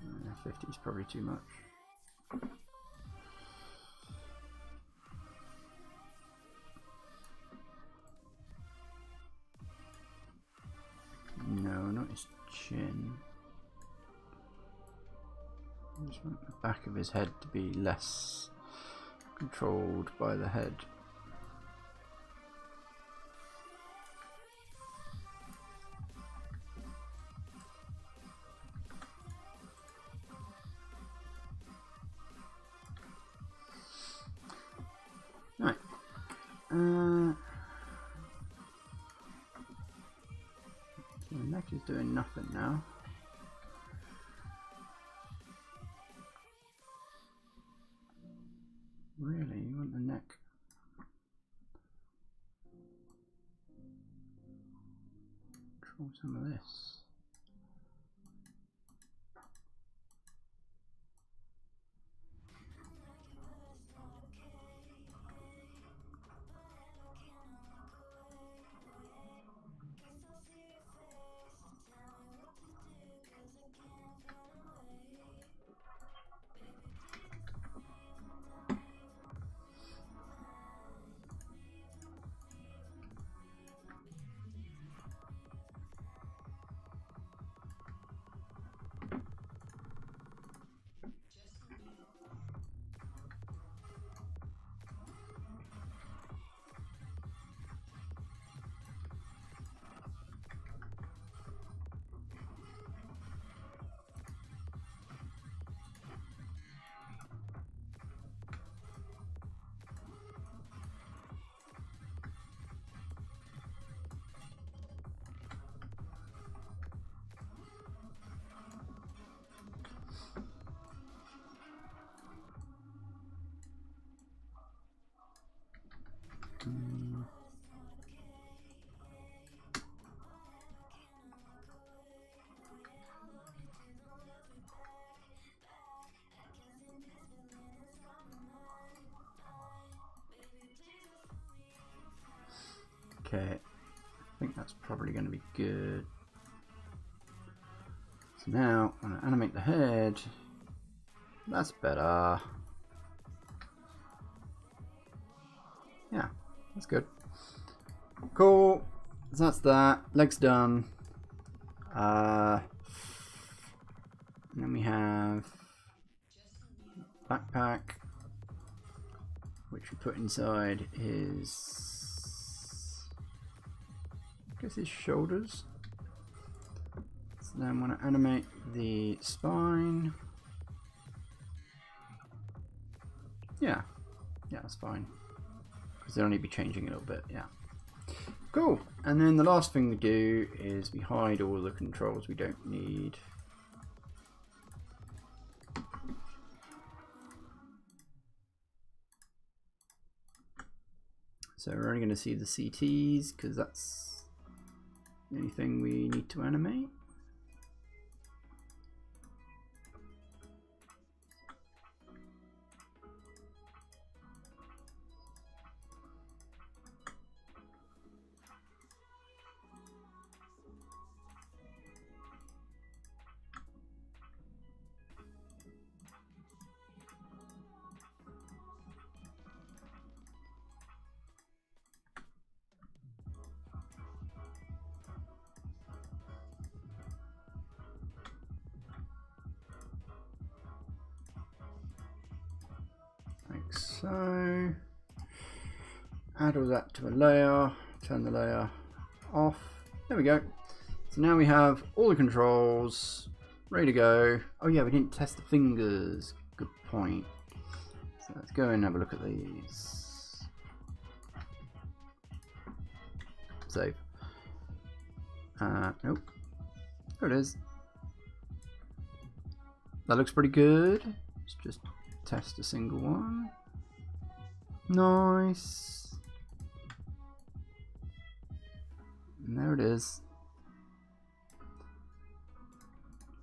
Yeah, 50 is probably too much. No, not his chin. I just want the back of his head to be less controlled by the head. Right. So the neck is doing nothing now. Really, you want the neck? Control some of this. Okay, I think that's probably going to be good. So now I'm going to animate the head. That's better. Yeah, that's good. Cool. So that's that. Legs done. And then we have backpack, which we put inside his, I guess, his shoulders. So then I want to animate the spine. Yeah, Yeah, that's fine. Because they'll only be changing a little bit, yeah. Cool. And then the last thing we do is we hide all the controls we don't need. So we're only going to see the CTs because that's the only thing we need to animate. Like so. Add all that to a layer, turn the layer off. There we go. So now we have all the controls ready to go. Oh yeah, we didn't test the fingers. Good point. So let's go and have a look at these. Save. Nope. There it is. That looks pretty good. Let's just test a single one. Nice. And there it is.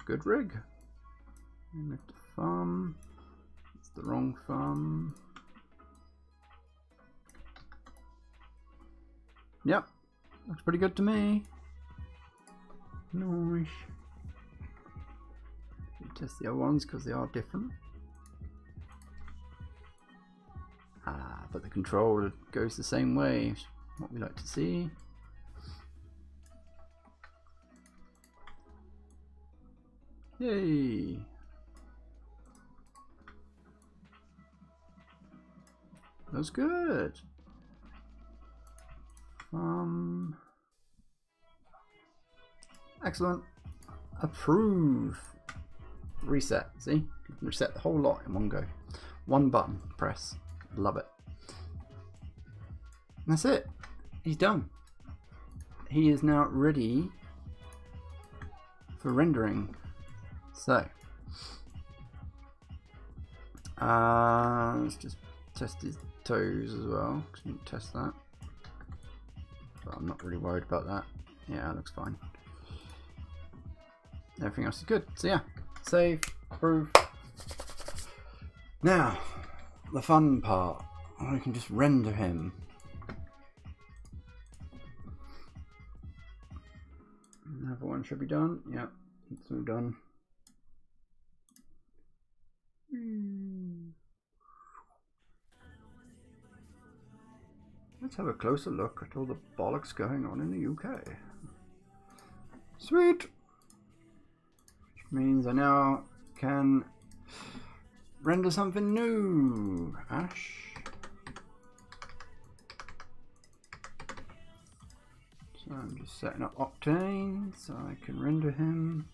Good rig. And lift the thumb. It's the wrong thumb. Yep. Looks pretty good to me. Nice. Test the other ones because they are different. But the control goes the same way. What we like to see. Yay! That's good. Excellent. Approve. Reset. See? You can reset the whole lot in one go. One button press. Love it. And that's it. He's done. He is now ready for rendering. So let's just test his toes as well, because we didn't test that. But I'm not really worried about that. Yeah, it looks fine. Everything else is good. So yeah, save, approve. Now, the fun part. I can just render him. Another one should be done. Yep, it's all done. Let's have a closer look at all the bollocks going on in the UK. Sweet! Which means I now can render something new. Ash. So I'm just setting up Octane so I can render him.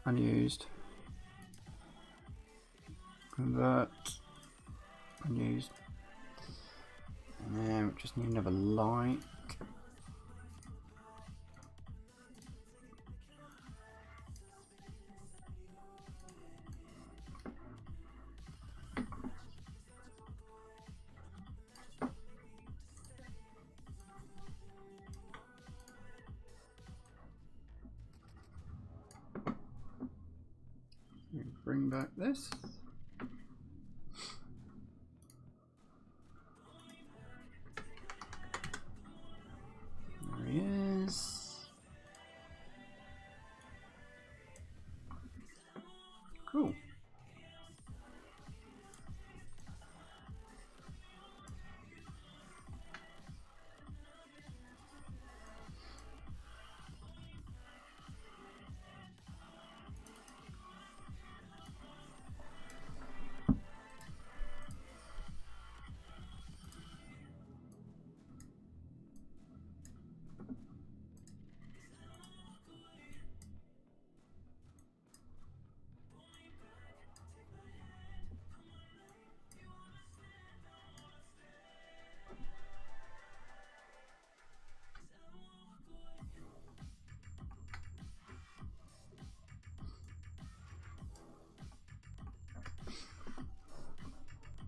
Unused. Convert. Unused. And then we just need another light. Bring back this.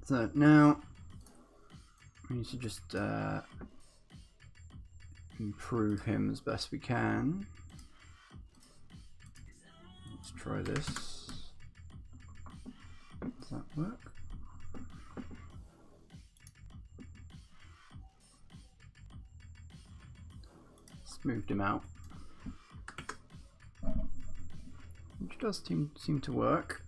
So now we need to just improve him as best we can. Let's try this. Does that work? Smoothed him out, which does seem to work.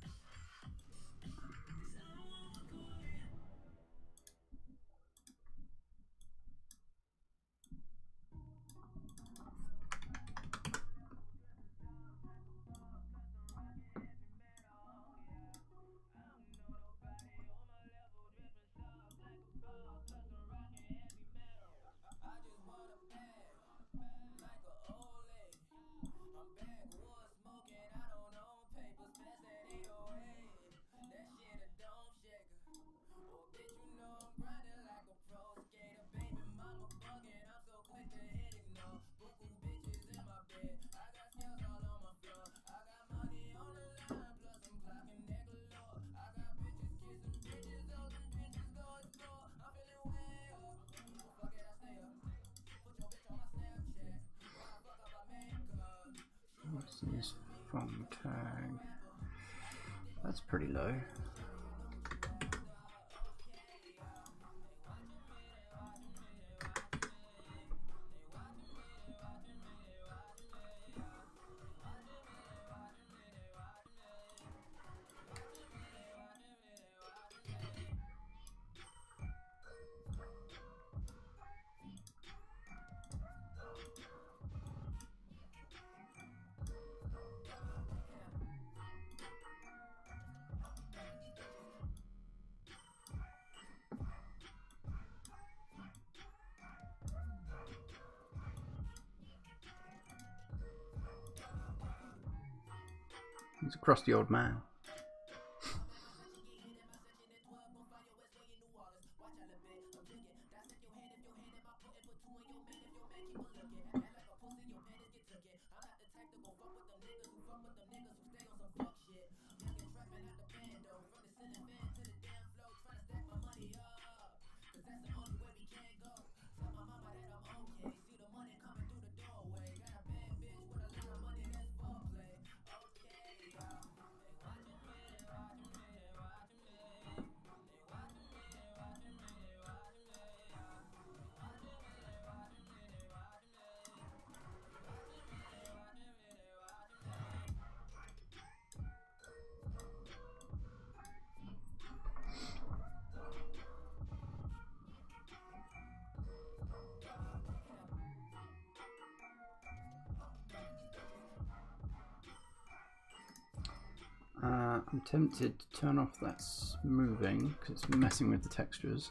What's this phone tag? That's pretty low. He's a crusty old man. I'm tempted to turn off that smoothing because it's messing with the textures,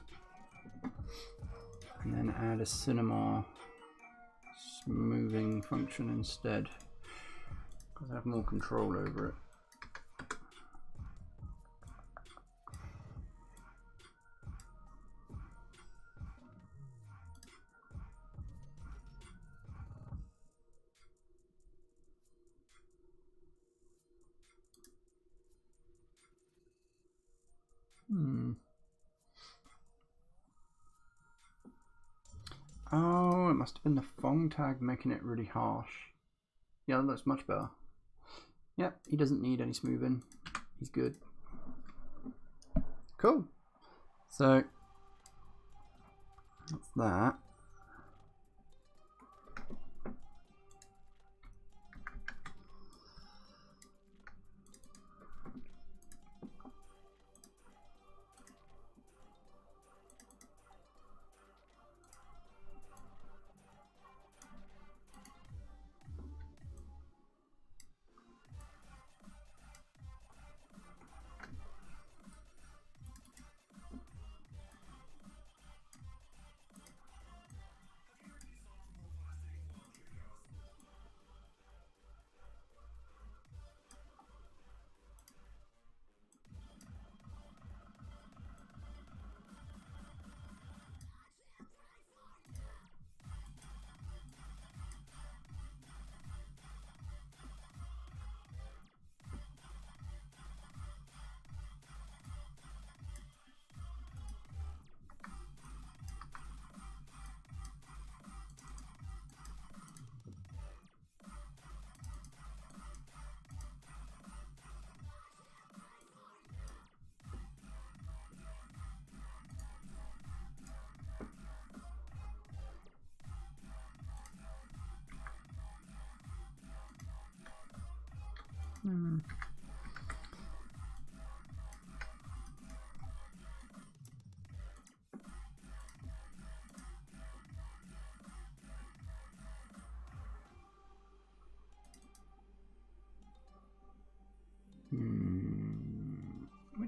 and then add a cinema smoothing function instead because I have more control over it. Oh, it must have been the phone tag making it really harsh. Yeah, that looks much better. Yep, he doesn't need any smoothing. He's good. Cool. So that's that.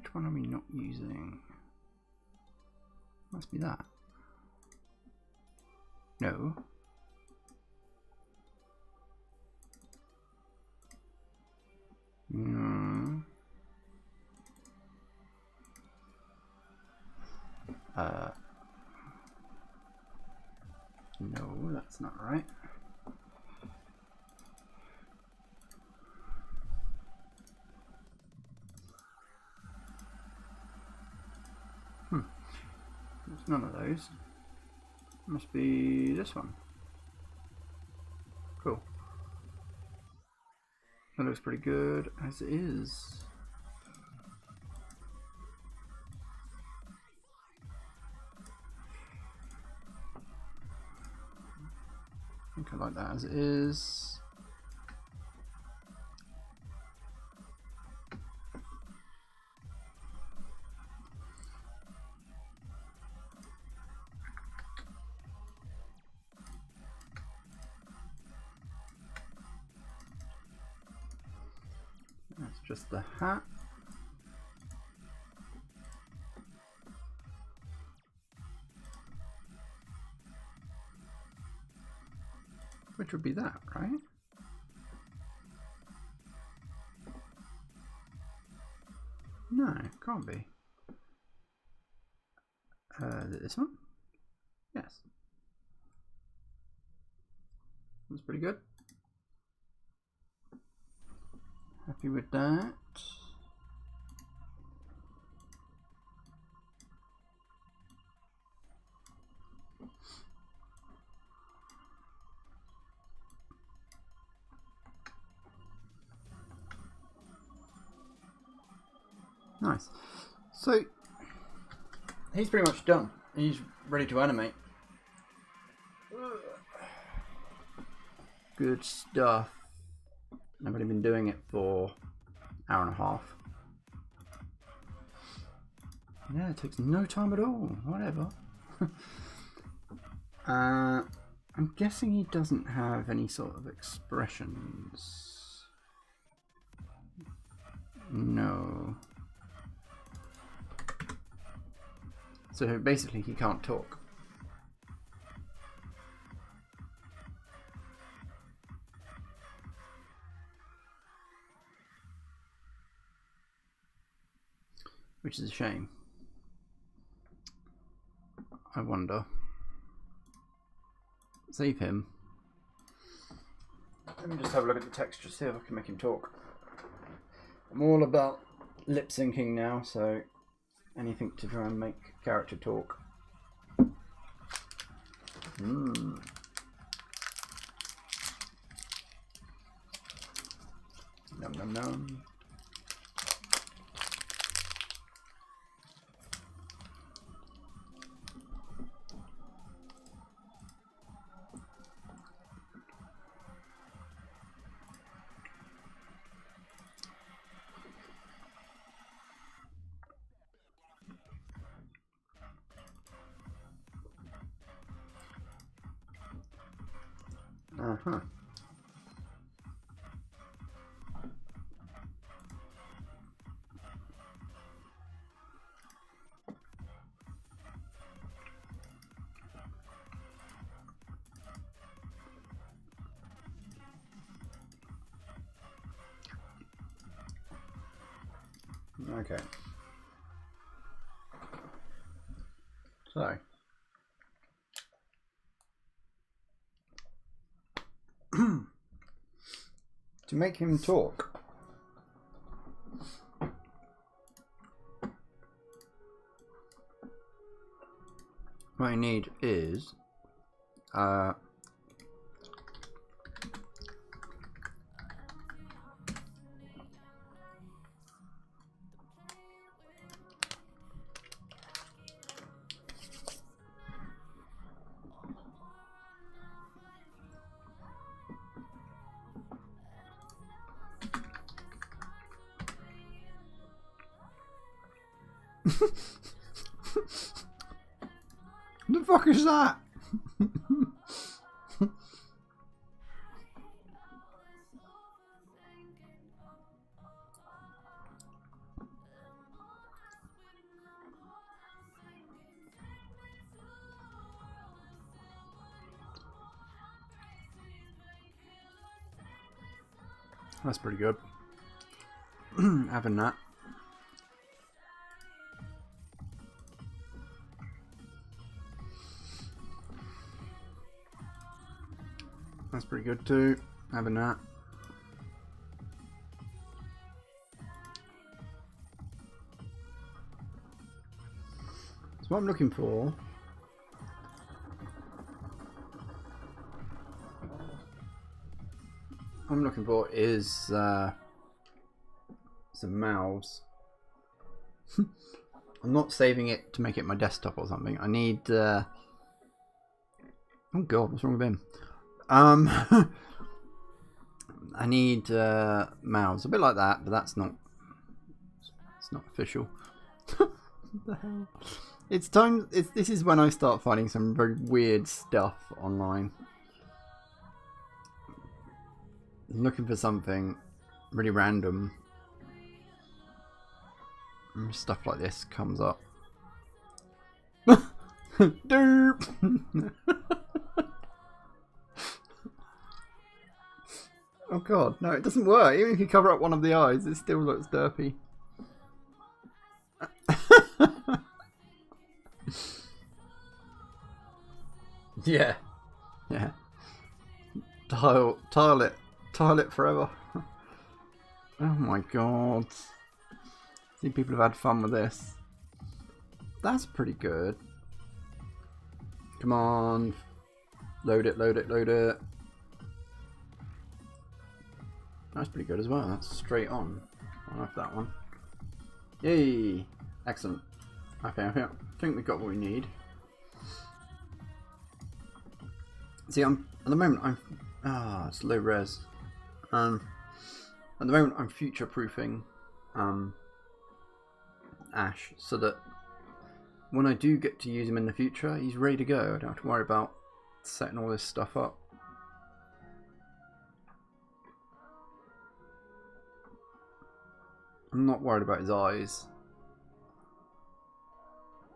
Which one are we not using? Must be that. No. No. No, that's not right. It's none of those. Must be this one. Cool. That looks pretty good as it is. I think I like that as it is. That's just the hat. Which would be that, right? No, it can't be. Is it this one? Yes. That's pretty good. Happy with that. Nice. So he's pretty much done. He's ready to animate. Good stuff. I've only been doing it for an hour and a half. Yeah, it takes no time at all. Whatever. I'm guessing he doesn't have any sort of expressions. No. So basically he can't talk. Which is a shame. I wonder. Save him. Let me just have a look at the texture, see if I can make him talk. I'm all about lip syncing now, so anything to try and make character talk. Nom nom nom. Uh-huh. Okay. So to make him talk, what I need is the fuck is that? That's pretty good. Having that. That's pretty good too. Having that. So what I'm looking for is some mouths. I'm not saving it to make it my desktop or something. I need oh god, what's wrong with him? I need mouths, a bit like that, but it's not official. What the hell? It's time. This is when I start finding some very weird stuff online. I'm looking for something really random. And stuff like this comes up. Derp. Oh god, no, it doesn't work. Even if you cover up one of the eyes, it still looks derpy. Yeah. Yeah. Tile it forever. Oh my god. See, people have had fun with this. That's pretty good. Come on. Load it, load it, load it. That's pretty good as well. That's straight on. I like that one. Yay! Excellent. Okay, I think we've got what we need. See, at the moment it's low res. At the moment I'm future proofing Ash so that when I do get to use him in the future, he's ready to go. I don't have to worry about setting all this stuff up. I'm not worried about his eyes.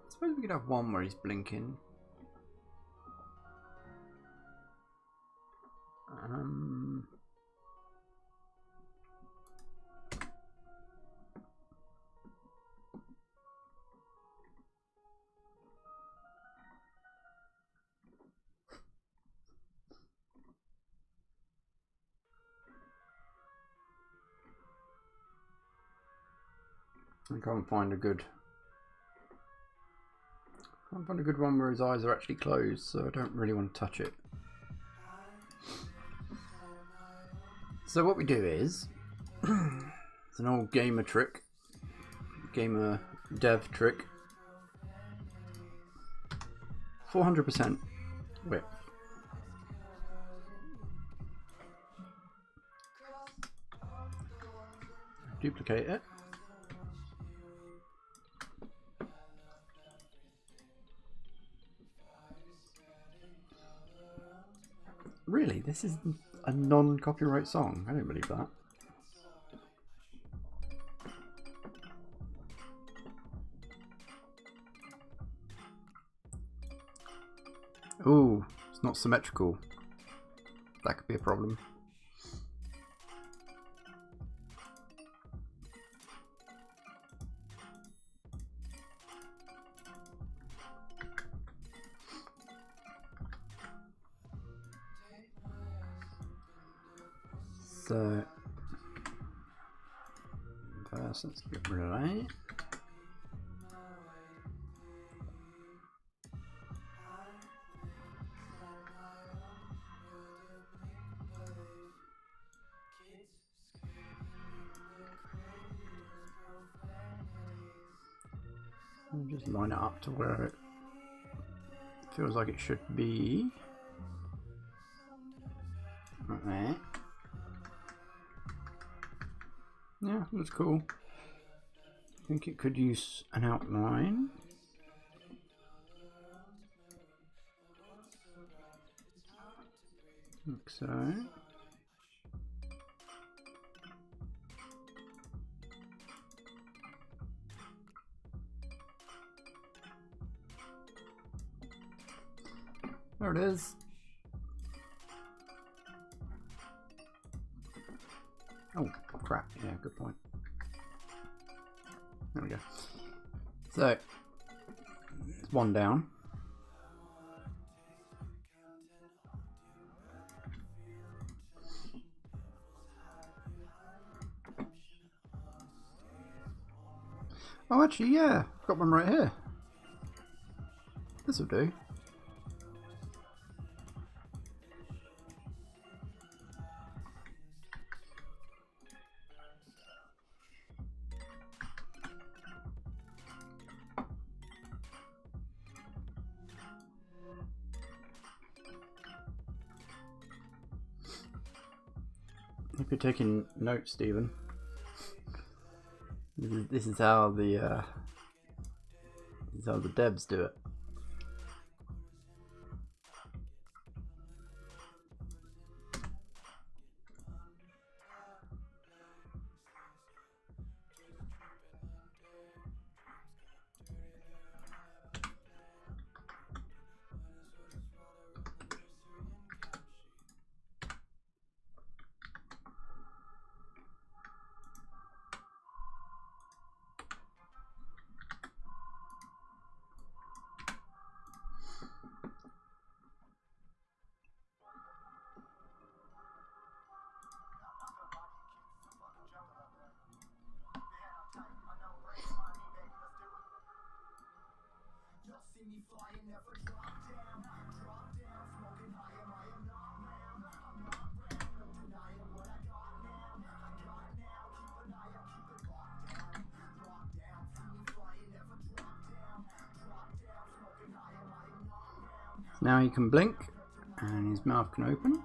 I suppose we could have one where he's blinking. I can't find a good one where his eyes are actually closed, so I don't really want to touch it. So what we do is, it's an old gamer trick, gamer dev trick. 400% width. Duplicate it. Really? This is a non-copyright song? I don't believe that. Ooh, it's not symmetrical. That could be a problem. So, first let's get rid of that. And just line it up to where it feels like it should be. Like that. Yeah, that's cool. I think it could use an outline. Like so. There it is. Oh. crap. Yeah, good point. There we go. So, it's one down. Oh, actually, yeah. Got one right here. This'll do. If you're taking notes, Stephen, this is how the devs do it. Now he can blink, and his mouth can open,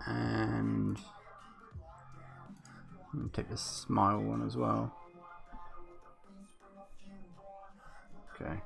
and take the smile one as well. Okay.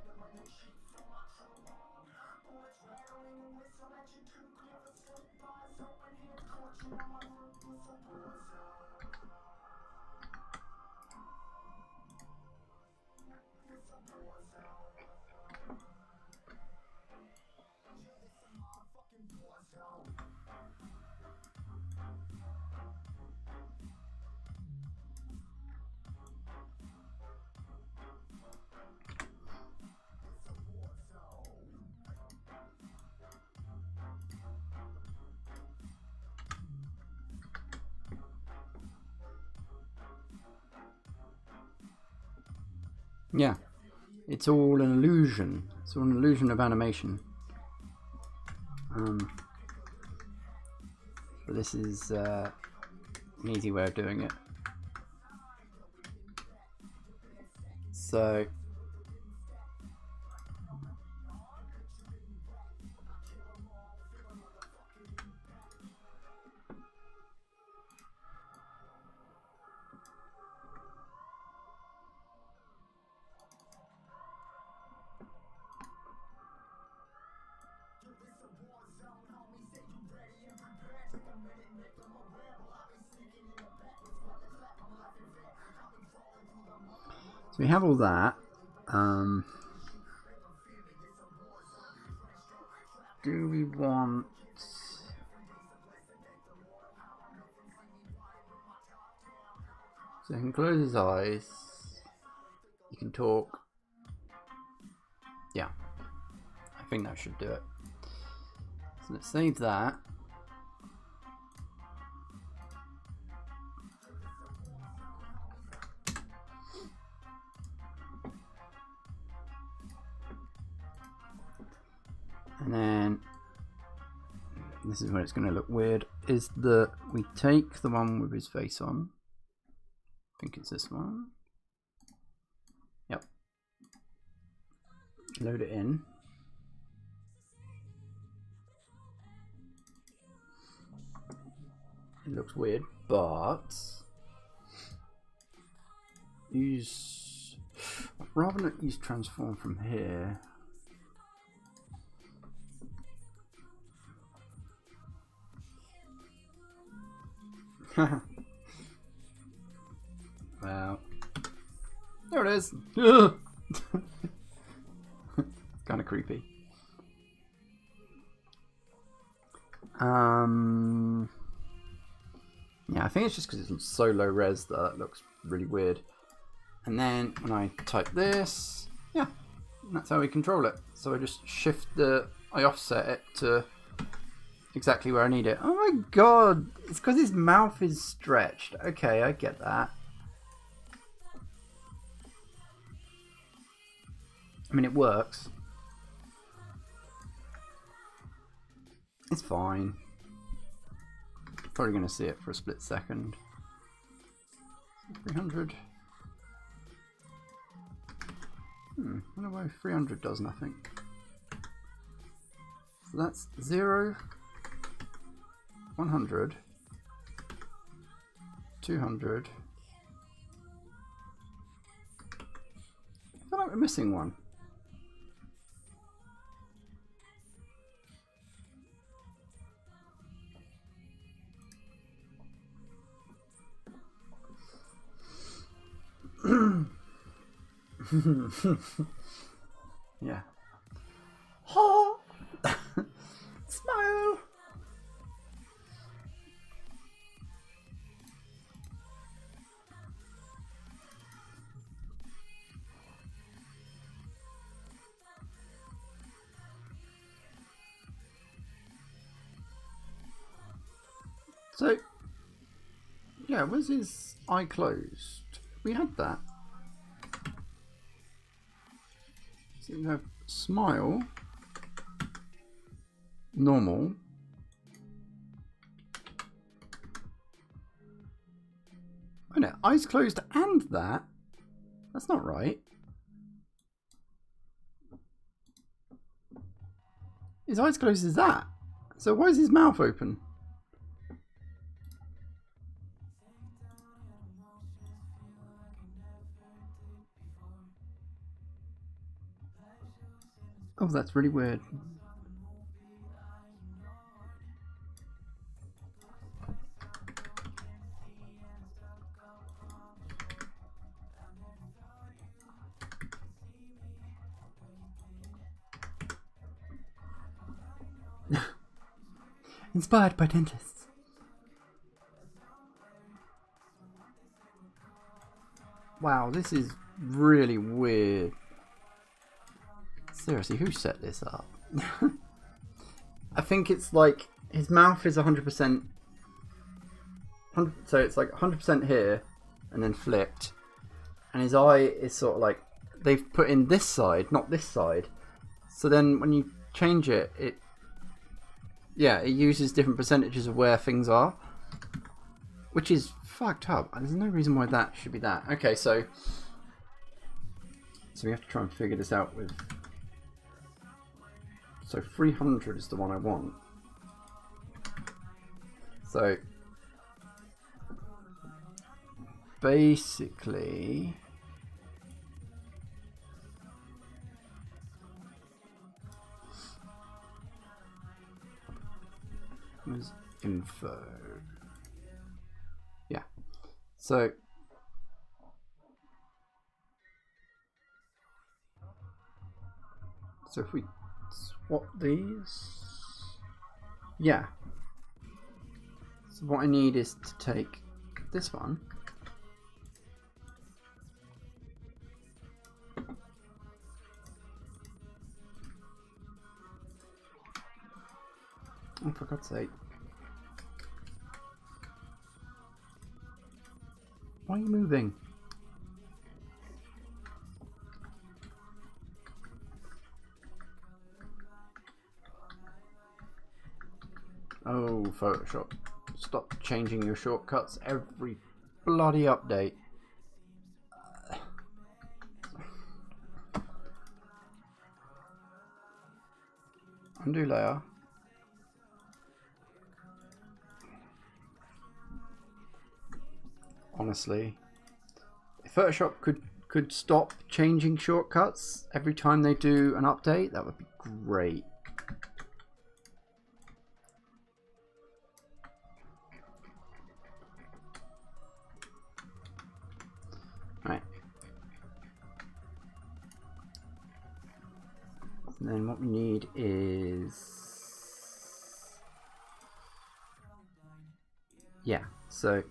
Yeah, it's all an illusion. It's all an illusion of animation. But this is an easy way of doing it. So we have all that. Do we want... So he can close his eyes. You can talk. Yeah. I think that should do it. So let's save that. And then this is where it's going to look weird. Is that we take the one with his face on. I think it's this one. Yep. Load it in. It looks weird, but use, rather than use transform from here. Well, there it is. It's kind of creepy. Yeah, I think it's just because it's so low res that it looks really weird. And then when I type this, yeah, that's how we control it. So I just I offset it to exactly where I need it. Oh my god, it's because his mouth is stretched. Okay, I get that. I mean, it works. It's fine. Probably going to see it for a split second. 300. I wonder why 300 does nothing. So that's 0, 100, 200. I feel like we're missing one. Yeah. Oh, smile. So, yeah, was his eye closed? We had that. So we have smile, normal, oh no, eyes closed and that. That's not right. His eyes closed is that. So why is his mouth open? Oh, that's really weird. Inspired by dentists. Wow, this is really weird. Seriously, who set this up? I think it's like his mouth is 100%. So it's like 100% here and then flipped. And his eye is sort of like they've put in this side, not this side. So then when you change it, it uses different percentages of where things are, which is fucked up. There's no reason why that should be that. Okay, so we have to try and figure this out with. So 300 is the one I want. So basically, where's info? Yeah. So if we swap these, yeah. So what I need is to take this one. Oh, for God's sake. Why are you moving? Oh, Photoshop. Stop changing your shortcuts every bloody update. Undo layer. Honestly, if Photoshop could stop changing shortcuts every time they do an update, that would be great. Right. And then what we need is, yeah, So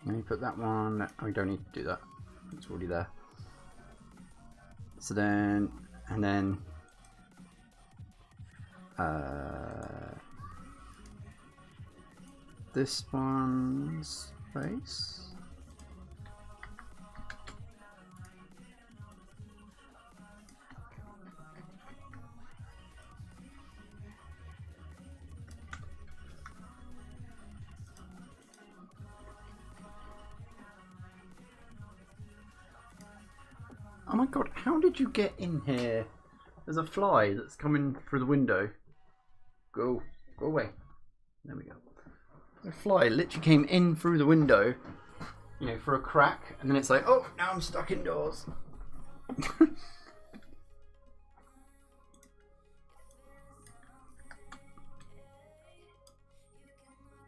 let me put that one. Oh, we don't need to do that. It's already there. So then, and then this one's base. Oh my god, how did you get in here? There's a fly that's coming through the window. Go away. There we go. The fly literally came in through the window, you know, for a crack, and then it's like, oh, now I'm stuck indoors.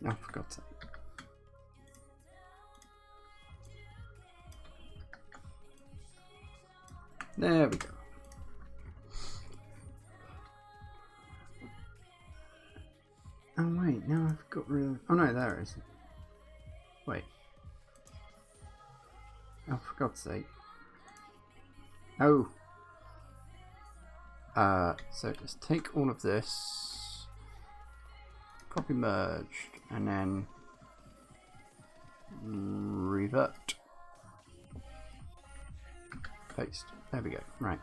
Oh, for God's sake. There we go. Oh wait, now I've got rid of... Oh no, there it is. Wait. Oh, for God's sake. Oh. So just take all of this, copy merged, and then revert. Paste. There we go. Right.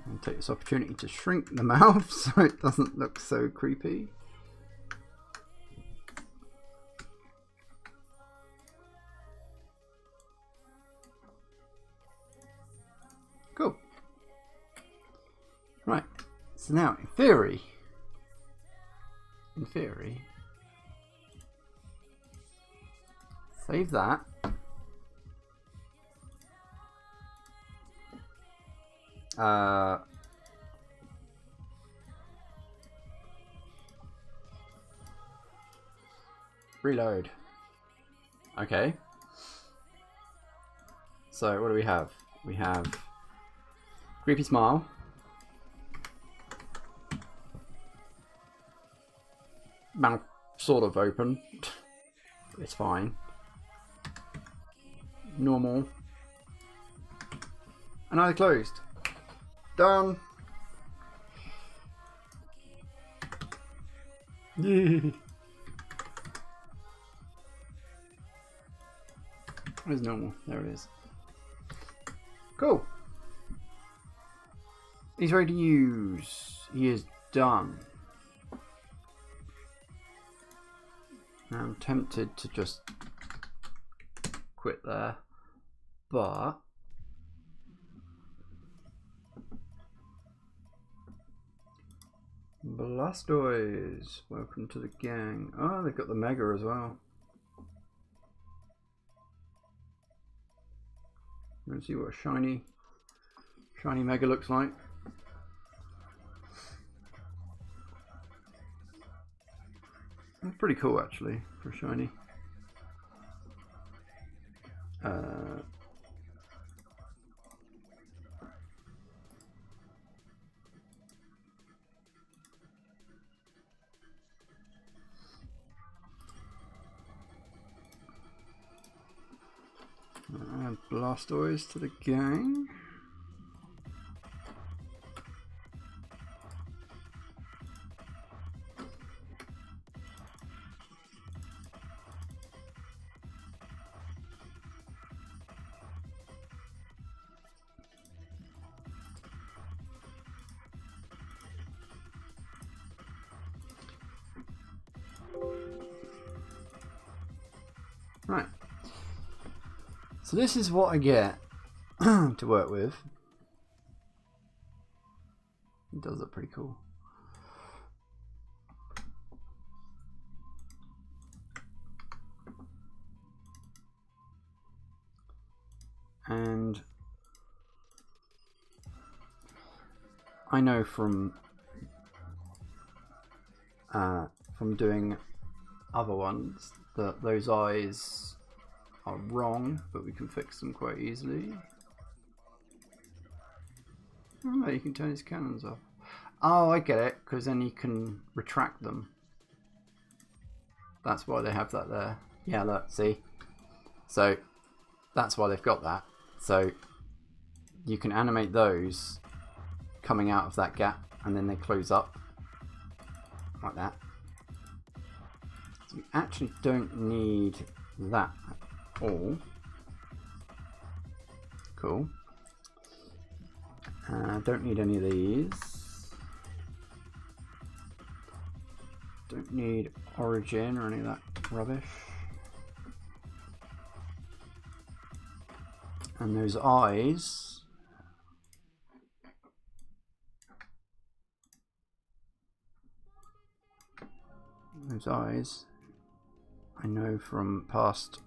And take this opportunity to shrink the mouth so it doesn't look so creepy. Cool. Right. So now, in theory, save that. Reload. Okay. So what do we have? We have creepy smile. Mouth sort of open. It's fine. Normal. And either closed. Done. Where's normal? There it is. Cool. He's ready to use. He is done. Now I'm tempted to just quit there, but Blastoise, welcome to the gang. Oh, they've got the Mega as well. Let's see what a shiny Mega looks like. That's pretty cool actually for a shiny. Add Blastoise to the gang. Right. So this is what I get to work with. It does look pretty cool. And I know from doing other ones that those eyes are wrong, but we can fix them quite easily. Oh, you can turn his cannons off. Oh, I get it, because then you can retract them. That's why they have that there. Yeah, look, see? So that's why they've got that. So you can animate those coming out of that gap, and then they close up like that. So we actually don't need that at all. Cool. Don't need any of these. Don't need origin or any of that rubbish. And those eyes, I know from past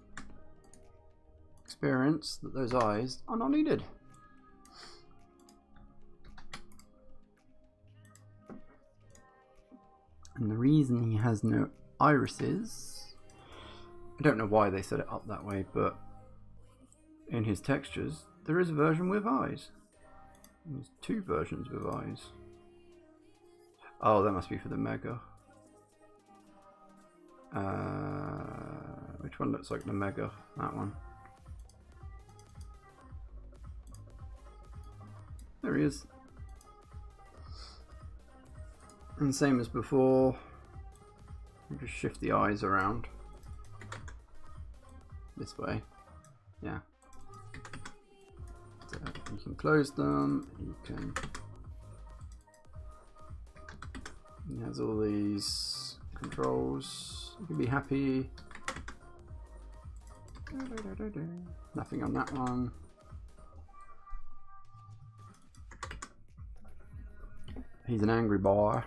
experience that those eyes are not needed. And the reason he has no irises, I don't know why they set it up that way, but in his textures, there is a version with eyes. There's two versions with eyes. Oh, that must be for the Mega. Which one looks like the Mega? That one. There he is. And same as before, we'll just shift the eyes around this way. Yeah. So you can close them, you can. He has all these controls. You can be happy. Nothing on that one. He's an angry boy.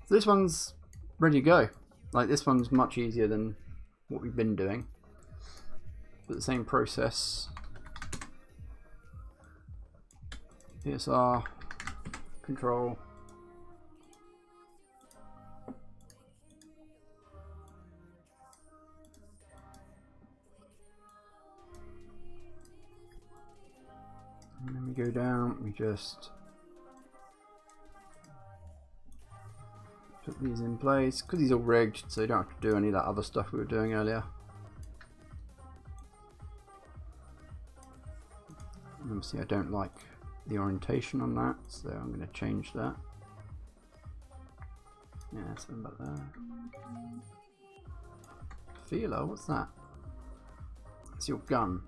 So this one's ready to go. Like, this one's much easier than what we've been doing. But the same process. PSR, control. And then we go down, we just put these in place, because these are rigged, so you don't have to do any of that other stuff we were doing earlier. And obviously I don't like the orientation on that, so I'm going to change that. Yeah, something about that. Feeler, what's that? It's your gun.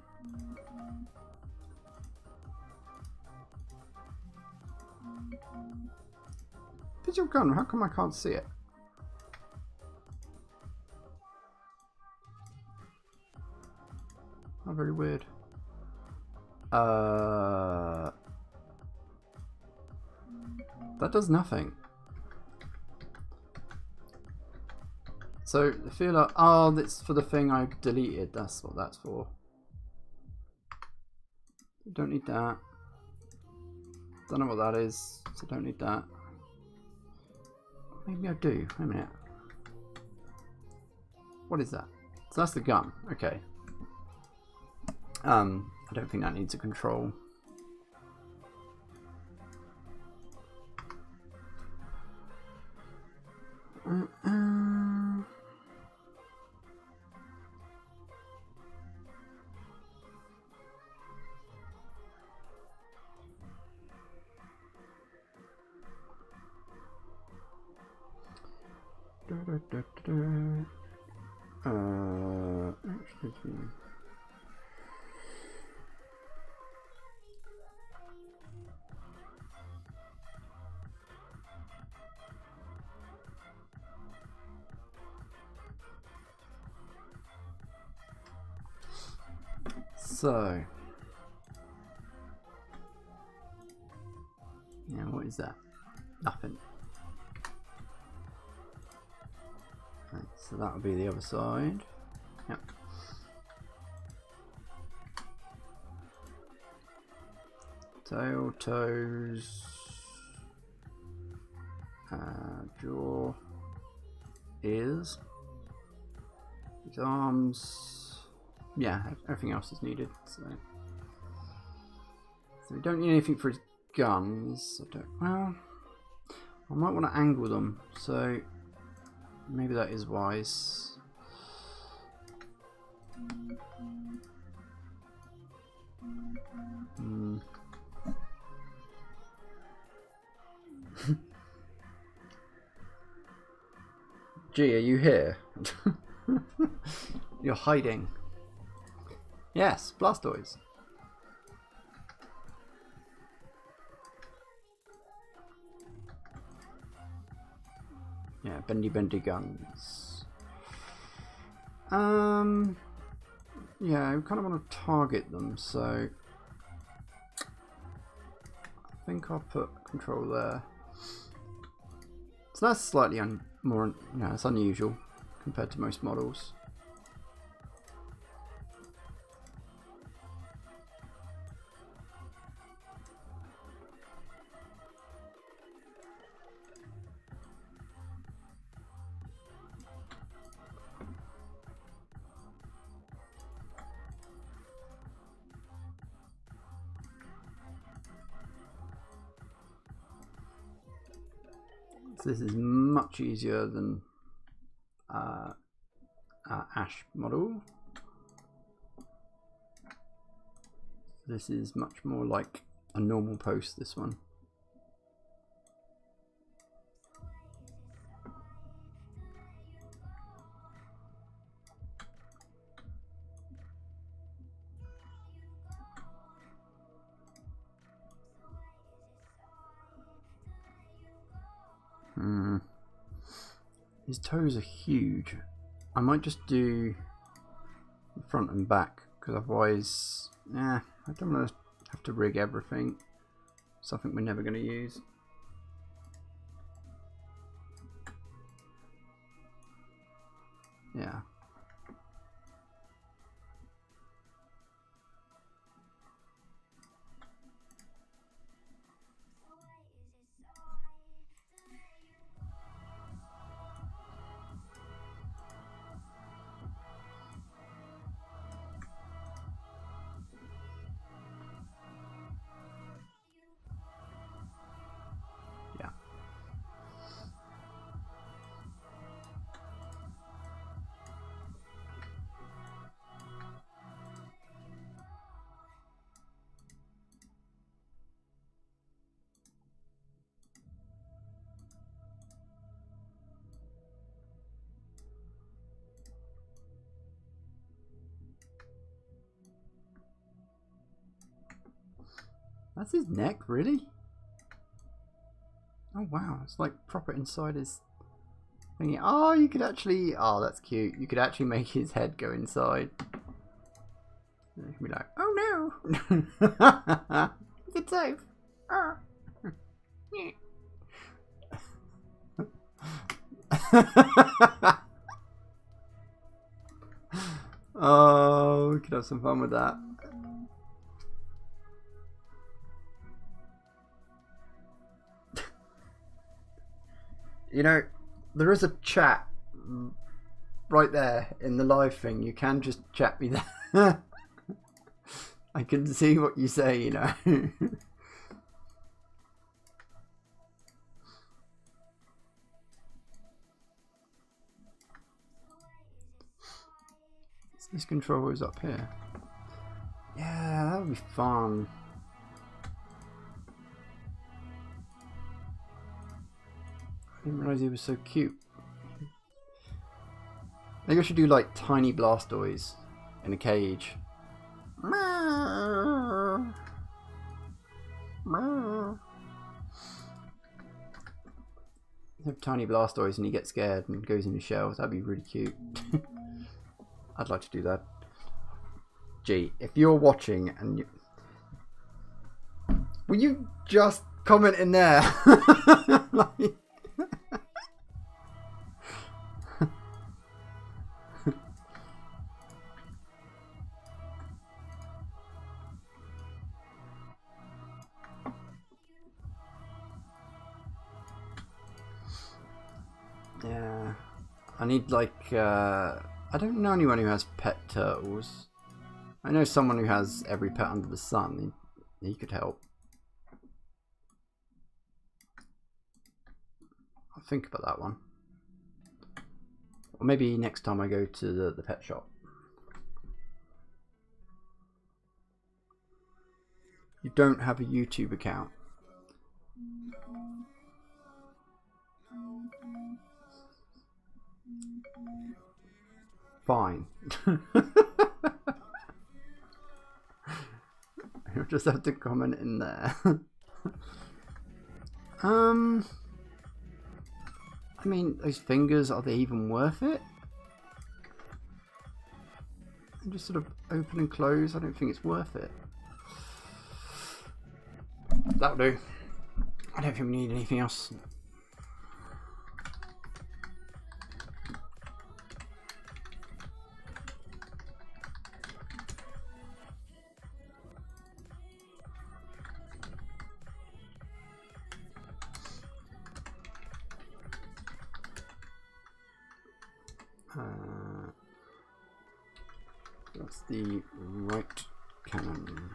It's your gun, how come I can't see it? Oh, very weird. That does nothing. So the feeler, oh, that's for the thing I deleted. That's what that's for. Don't need that. Don't know what that is, so don't need that. Maybe I do. Wait a minute. What is that? So that's the gun. Okay. I don't think that needs a control. So is that? Nothing. Right, so that will be the other side. Yep. Tail, toes, jaw, ears, his arms. Yeah, everything else is needed. So we don't need anything for his guns. Well, I might want to angle them, so maybe that is wise. Gee, are you here? You're hiding. Yes, Blastoise. Yeah, bendy guns. Yeah, we kind of want to target them, so I think I'll put control there. So that's slightly more, it's unusual compared to most models. So this is much easier than our Ash model. This is much more like a normal post, this one. His toes are huge. I might just do the front and back, because otherwise, I don't want to have to rig everything. Something we're never going to use. Yeah. That's his neck, really? Oh wow, it's like proper inside his thingy. Oh, you could actually, oh that's cute. You could actually make his head go inside. You can be like, oh no! It's safe. Oh, we could have some fun with that. You know, there is a chat right there in the live thing. You can just chat me there. I can see what you say, you know. This controller is up here. Yeah, that would be fun. I didn't realise he was so cute. Maybe I should do like tiny Blastoise in a cage. Have tiny Blastoise and he gets scared and goes into shells. That'd be really cute. I'd like to do that. Gee, if you're watching and you... Will you just comment in there. Like... Yeah, I need like, I don't know anyone who has pet turtles. I know someone who has every pet under the sun. He could help. I'll think about that one. Or maybe next time I go to the pet shop. You don't have a YouTube account. Fine. You'll just have to comment in there. I mean, those fingers, are they even worth it? They just sort of open and close. I don't think it's worth it. That'll do. I don't think we need anything else. That's the right cannon.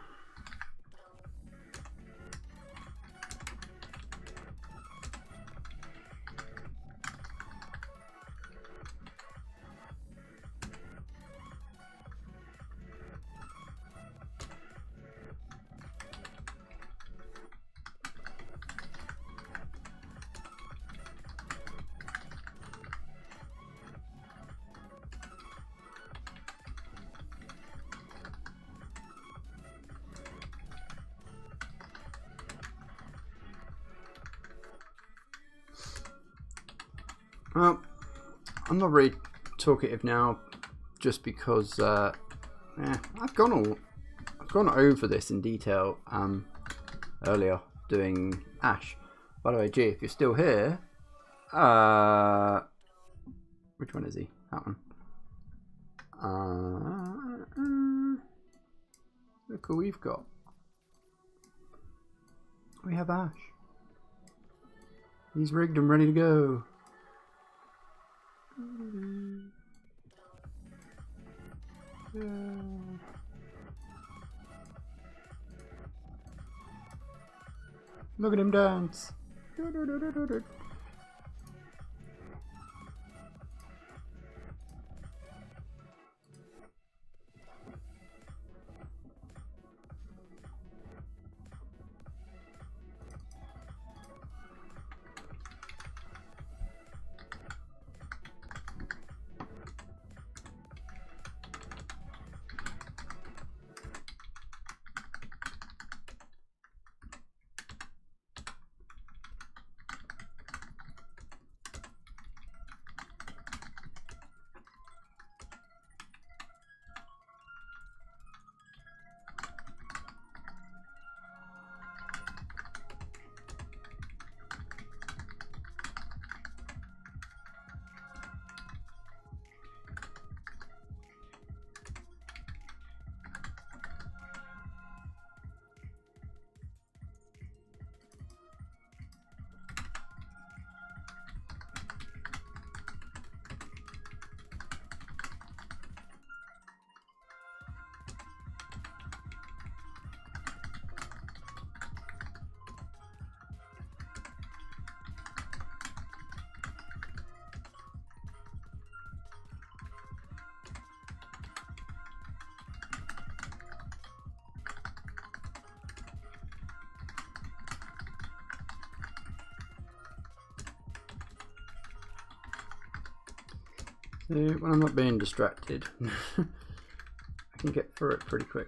Well, I'm not really talkative now, just because I've gone over this in detail earlier doing Ash. By the way, G, if you're still here, which one is he? That one. Look who we've got. We have Ash. He's rigged and ready to go. Yeah. Look at him dance. So when I'm not being distracted, I can get through it pretty quick.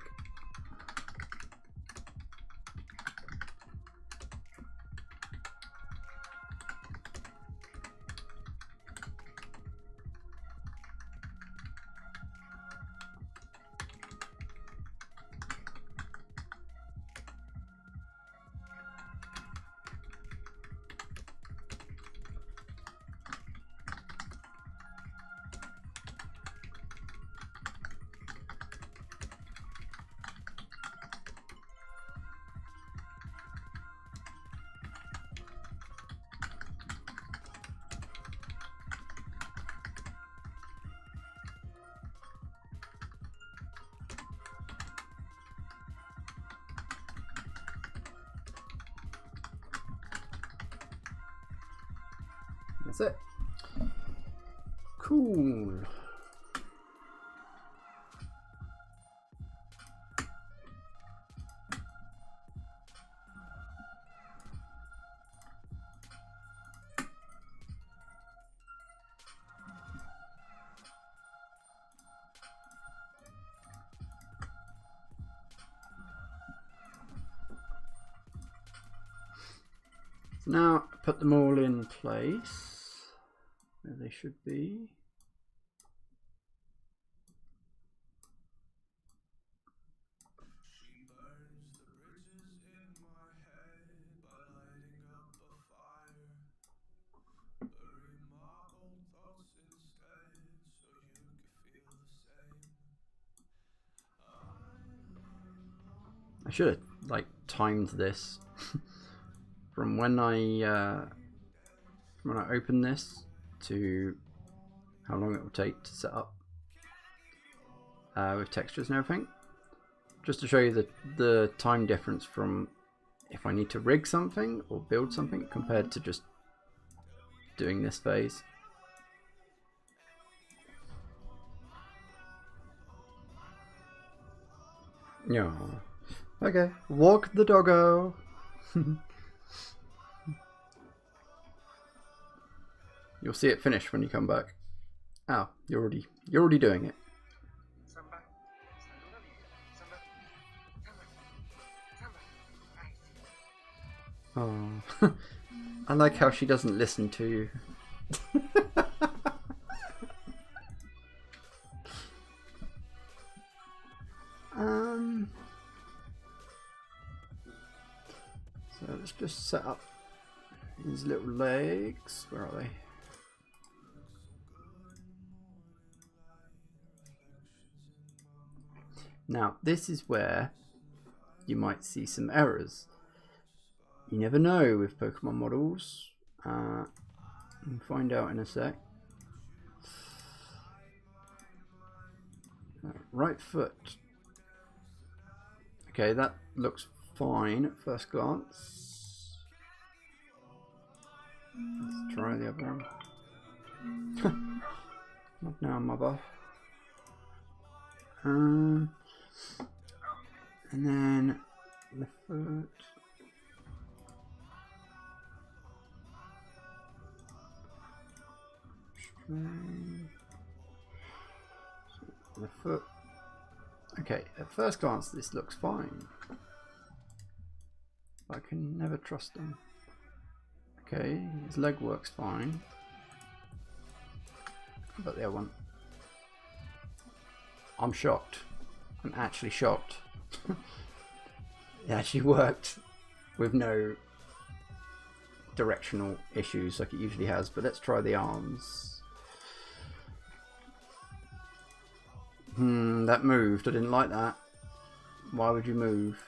That's it. Cool. Now put them all in place where they should be. I should have like timed this from when I open this to how long it will take to set up with textures and everything, just to show you the time difference from if I need to rig something or build something compared to just doing this phase. No. Okay, walk the doggo. You'll see it finish when you come back. Oh, you're already doing it. Oh, I like how she doesn't listen to you. So let's just set up these little legs. Where are they? Now, this is where you might see some errors. You never know with Pokemon models. We'll find out in a sec. Right foot. Okay, that looks fine at first glance. Let's try the other one. Not now, mother. And then the foot. The foot. Okay, at first glance this looks fine. I can never trust them. Okay, his leg works fine. But the other one. I'm shocked. I'm actually shocked. It actually worked with no directional issues like it usually has. But let's try the arms. That moved. I didn't like that. Why would you move?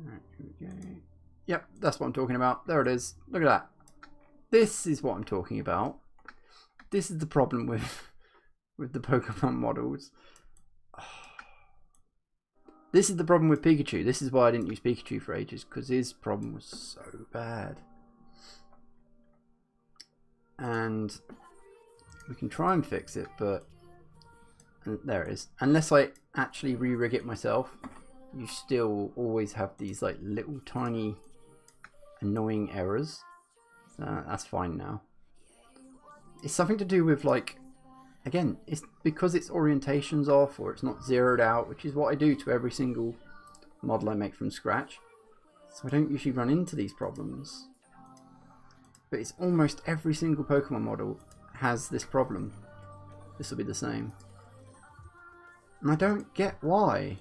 Alright, here we go. Yep, that's what I'm talking about. There it is. Look at that. This is what I'm talking about. This is the problem with the Pokemon models. This is the problem with Pikachu. This is why I didn't use Pikachu for ages, because his problem was so bad. And we can try and fix it, but there it is. Unless I actually re-rig it myself, you still always have these like little tiny annoying errors. That's fine now. It's something to do with, like, again, it's because its orientation's off or it's not zeroed out, which is what I do to every single model I make from scratch. So I don't usually run into these problems. But it's almost every single Pokemon model has this problem. This will be the same. And I don't get why.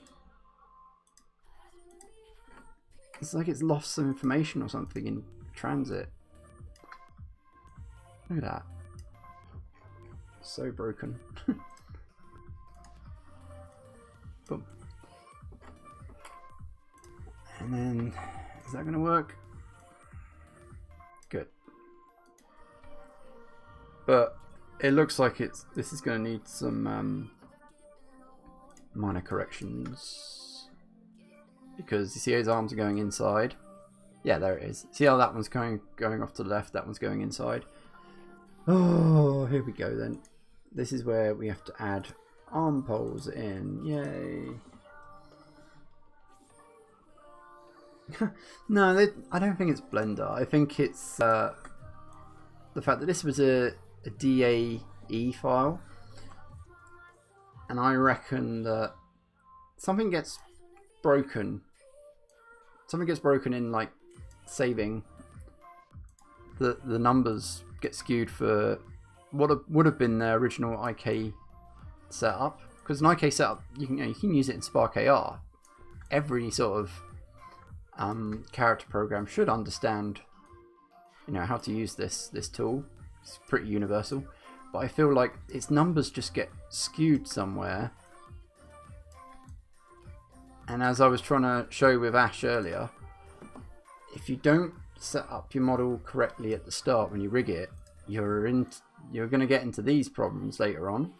It's like it's lost some information or something in transit. Look at that. So broken. Boom. And then, is that going to work? Good. But it looks like this is going to need some minor corrections. because you see his arms are going inside. Yeah, there it is. See how that one's going off to the left, that one's going inside. Oh, here we go then. This is where we have to add arm poles in. Yay. No, I don't think it's Blender. I think it's the fact that this was a DAE file, and I reckon that something gets broken. Something gets broken in like saving. The numbers get skewed for what would have been the original IK setup, because an IK setup you can use it in Spark AR. Every sort of character program should understand, how to use this tool. It's pretty universal, but I feel like its numbers just get skewed somewhere. And as I was trying to show with Ash earlier, if you don't set up your model correctly at the start when you rig it, you're going to get into these problems later on.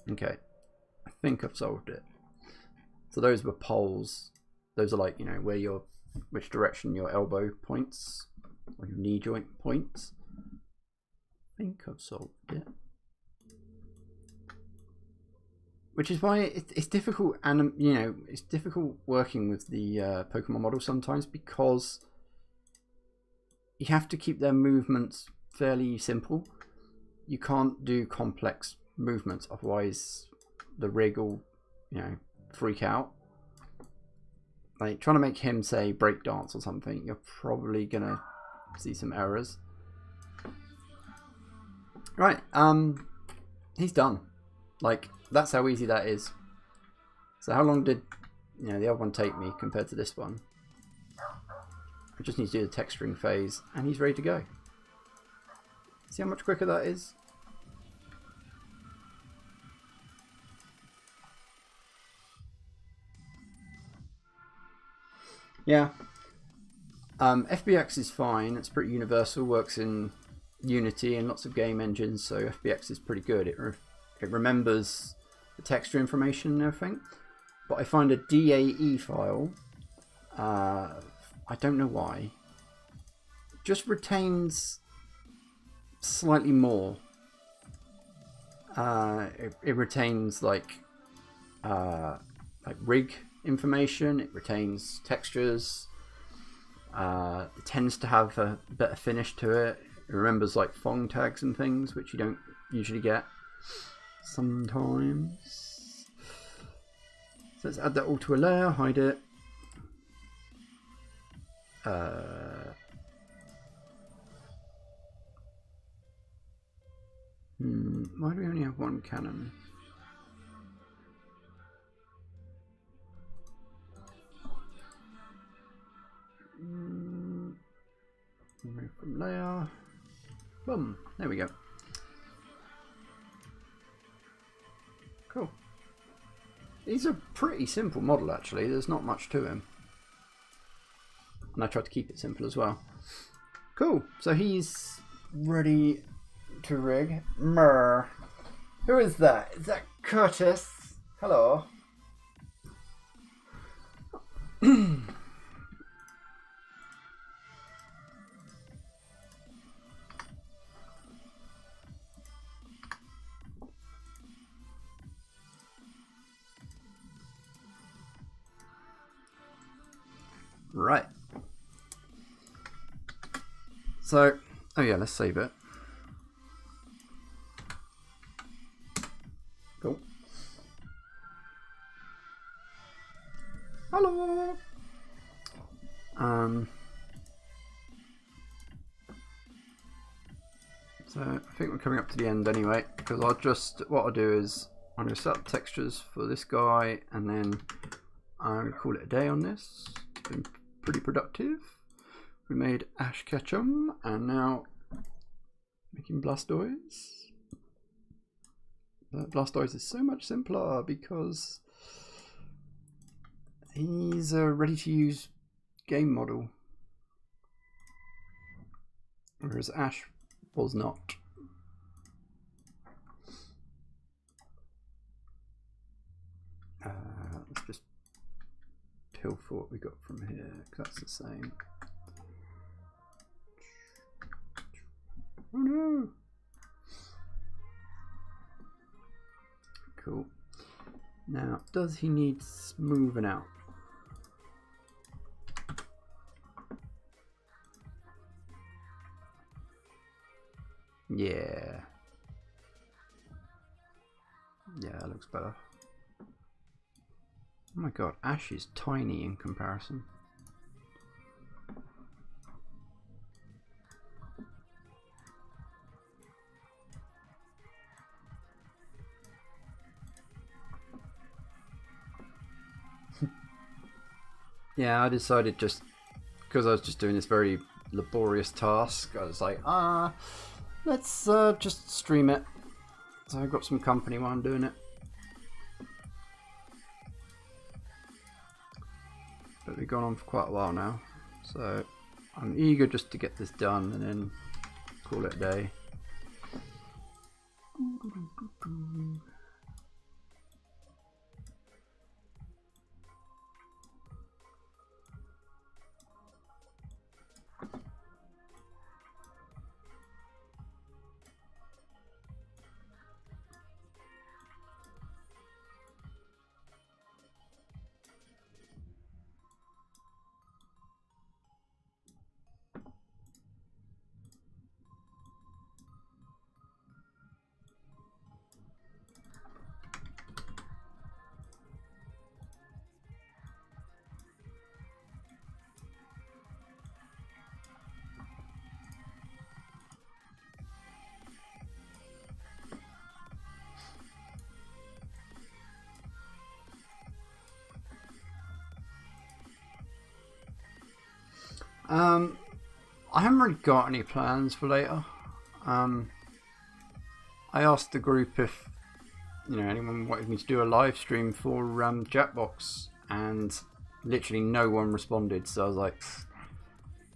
Okay, I think I've solved it. So those were poles. Those are like, which direction your elbow points, or your knee joint points. I think I've solved it. Which is why it's difficult, and it's difficult working with the Pokemon model sometimes, because you have to keep their movements fairly simple. You can't do complex movements, otherwise the rig will, freak out. Like trying to make him say break dance or something, you're probably gonna see some errors. Right, he's done. Like, that's how easy that is. So how long did the other one take me compared to this one? I just need to do the texturing phase and he's ready to go. See how much quicker that is? Yeah. FBX is fine. It's pretty universal. Works in Unity and lots of game engines, so FBX is pretty good. It remembers the texture information and everything. But I find a DAE file, I don't know why, just retains slightly more. It retains like rig information, it retains textures, it tends to have a better finish to it. It remembers like Fong tags and things, which you don't usually get sometimes. So let's add that all to a layer, hide it. Why do we only have one cannon? Remove from layer. Boom. There we go. Cool. He's a pretty simple model actually. There's not much to him. And I tried to keep it simple as well. Cool. So he's ready to rig. Mrr. Who is that? Is that Curtis? Hello. Right. So, oh yeah, let's save it. Cool. Hello. So I think we're coming up to the end anyway, because what I'll do is I'm going to set up textures for this guy, and then I'm going to call it a day on this. It's been pretty productive. We made Ash Ketchum, and now making Blastoise. Blastoise is so much simpler because he's a ready-to-use game model, whereas Ash was not. kill fort we got from here? 'Cause that's the same. Oh no! Cool. Now, does he need smoothing out? Yeah. Yeah, that looks better. Oh my god, Ash is tiny in comparison. Yeah, I decided just because I was just doing this very laborious task, I was like, let's just stream it. So I've got some company while I'm doing it. But we've gone on for quite a while now, so I'm eager just to get this done and then call it a day. I haven't really got any plans for later. I asked the group if anyone wanted me to do a live stream for Jackbox, and literally no one responded. So I was like,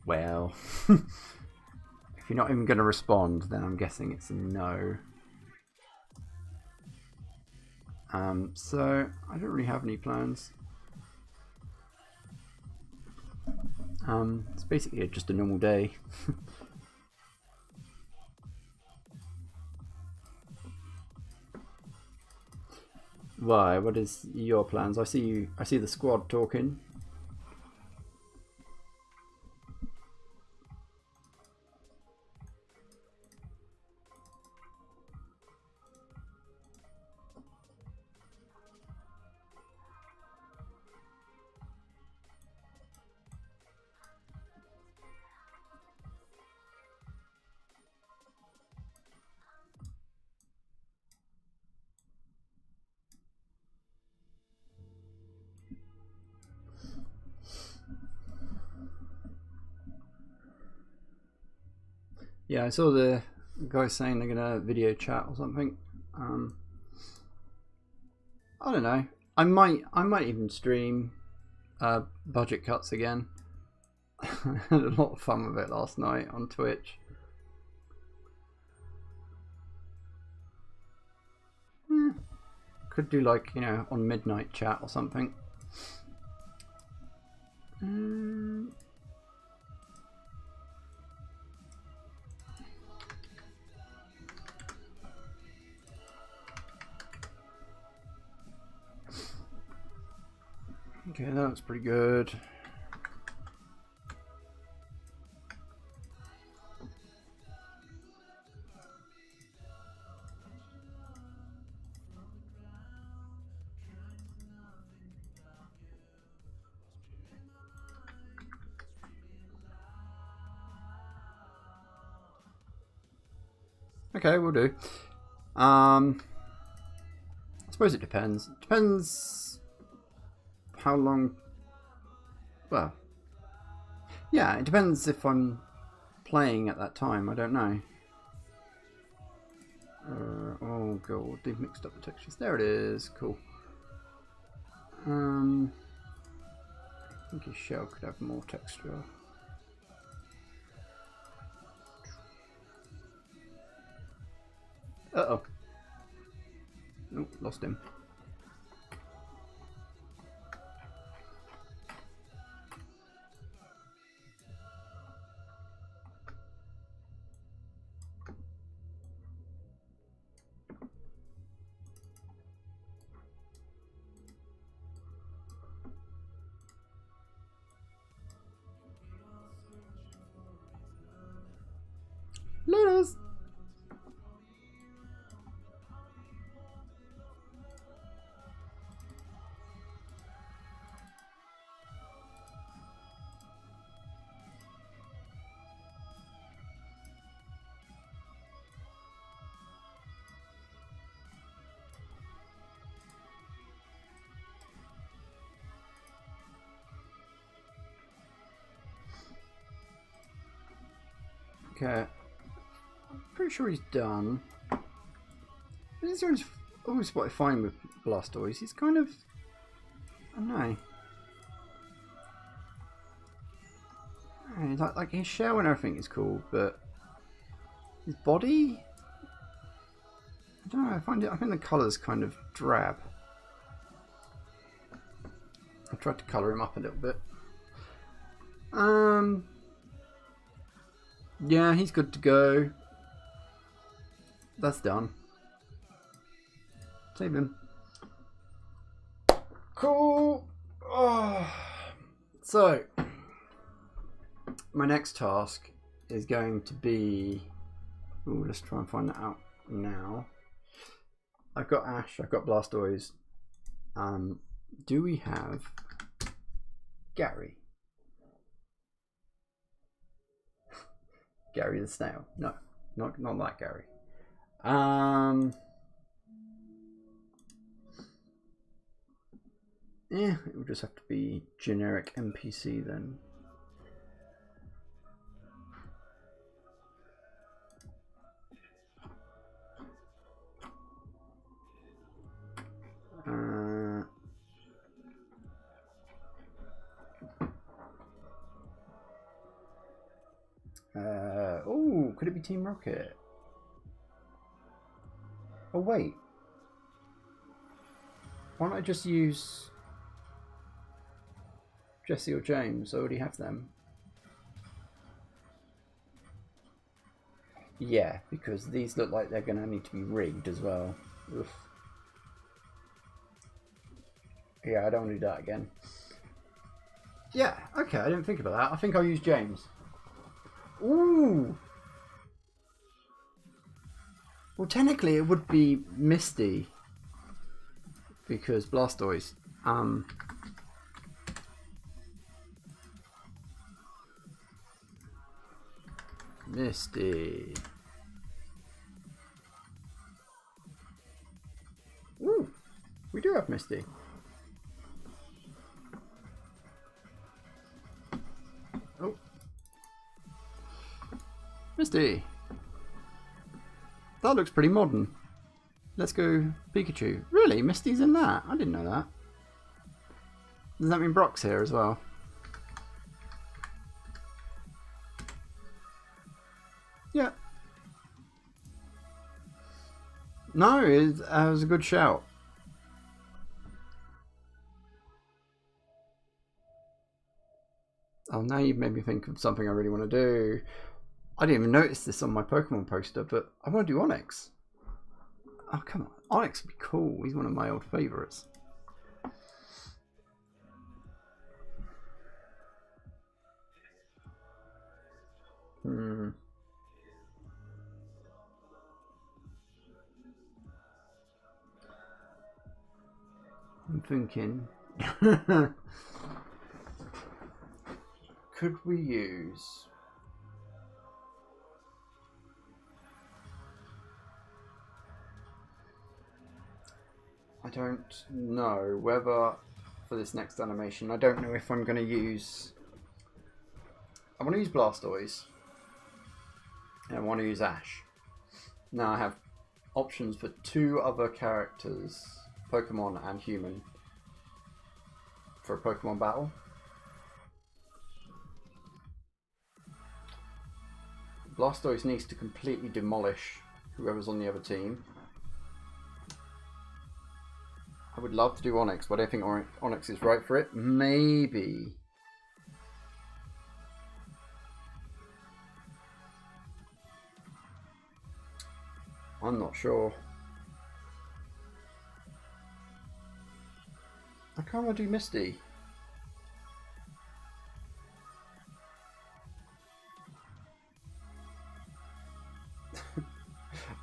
well, if you're not even going to respond, then I'm guessing it's a no. So I don't really have any plans. It's basically just a normal day. Why? What is your plans? I see the squad talking. Yeah, I saw the guys saying they're gonna video chat or something. I don't know. I might even stream budget cuts again. I had a lot of fun with it last night on Twitch. Could do like on midnight chat or something. Okay, that looks pretty good. Okay, we'll do. I suppose it depends. It depends how long. Well, yeah, it depends if I'm playing at that time. I don't know. Oh god, they've mixed up the textures. There it is. Cool. I think his shell could have more texture. Uh-oh. Nope, lost him. Okay. I'm pretty sure he's done. He's always what I find with Blastoise. He's kind of... I don't know. Like his shell and everything is cool, but his body, I don't know. I think the colour's kind of drab. I tried to colour him up a little bit. Yeah, he's good to go. That's done. Save him. Cool. Oh. So, my next task is going to be... Ooh, let's try and find that out now. I've got Ash, I've got Blastoise. Do we have Gary? Gary the snail? No, not that Gary. Yeah, it would just have to be generic NPC then. Oh, could it be Team Rocket? Oh wait, why don't I just use Jesse or James? I already have them. Yeah, because these look like they're going to need to be rigged as well. Oof. Yeah, I don't want to do that again. Yeah, okay, I didn't think about that. I think I'll use James. Ooh! Well, technically it would be Misty. Because Blastoise. Misty. Ooh! We do have Misty. Oh. Misty. That looks pretty modern. Let's go Pikachu. Really? Misty's in that? I didn't know that. Does that mean Brock's here as well? Yeah. No, it was a good shout. Oh, now you've made me think of something I really want to do. I didn't even notice this on my Pokemon poster, but I want to do Onyx. Oh, come on. Onyx would be cool. He's one of my old favourites. I'm thinking... Could we use... I don't know whether for this next animation, I don't know if I'm going to use... I want to use Blastoise. And I want to use Ash. Now I have options for 2 other characters, Pokemon and human, for a Pokemon battle. Blastoise needs to completely demolish whoever's on the other team. I would love to do Onyx, but I don't think Onyx is right for it. Maybe. I'm not sure. I can't want to do Misty.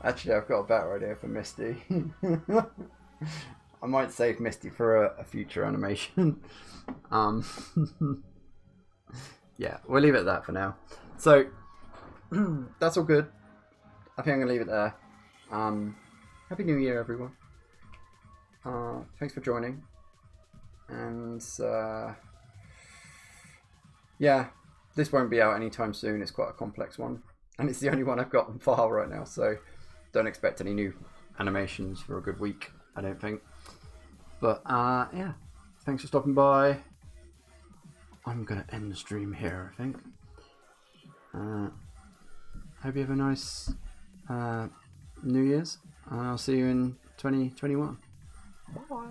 Actually, I've got a better idea for Misty. I might save Misty for a future animation. Yeah, we'll leave it at that for now. So, that's all good. I think I'm going to leave it there. Happy New Year, everyone. Thanks for joining. And, yeah, this won't be out anytime soon. It's quite a complex one. and it's the only one I've got on file right now, so don't expect any new animations for a good week, I don't think. But yeah, thanks for stopping by. I'm gonna end the stream here, I think. Hope you have a nice New Year's, and I'll see you in 2021. Bye.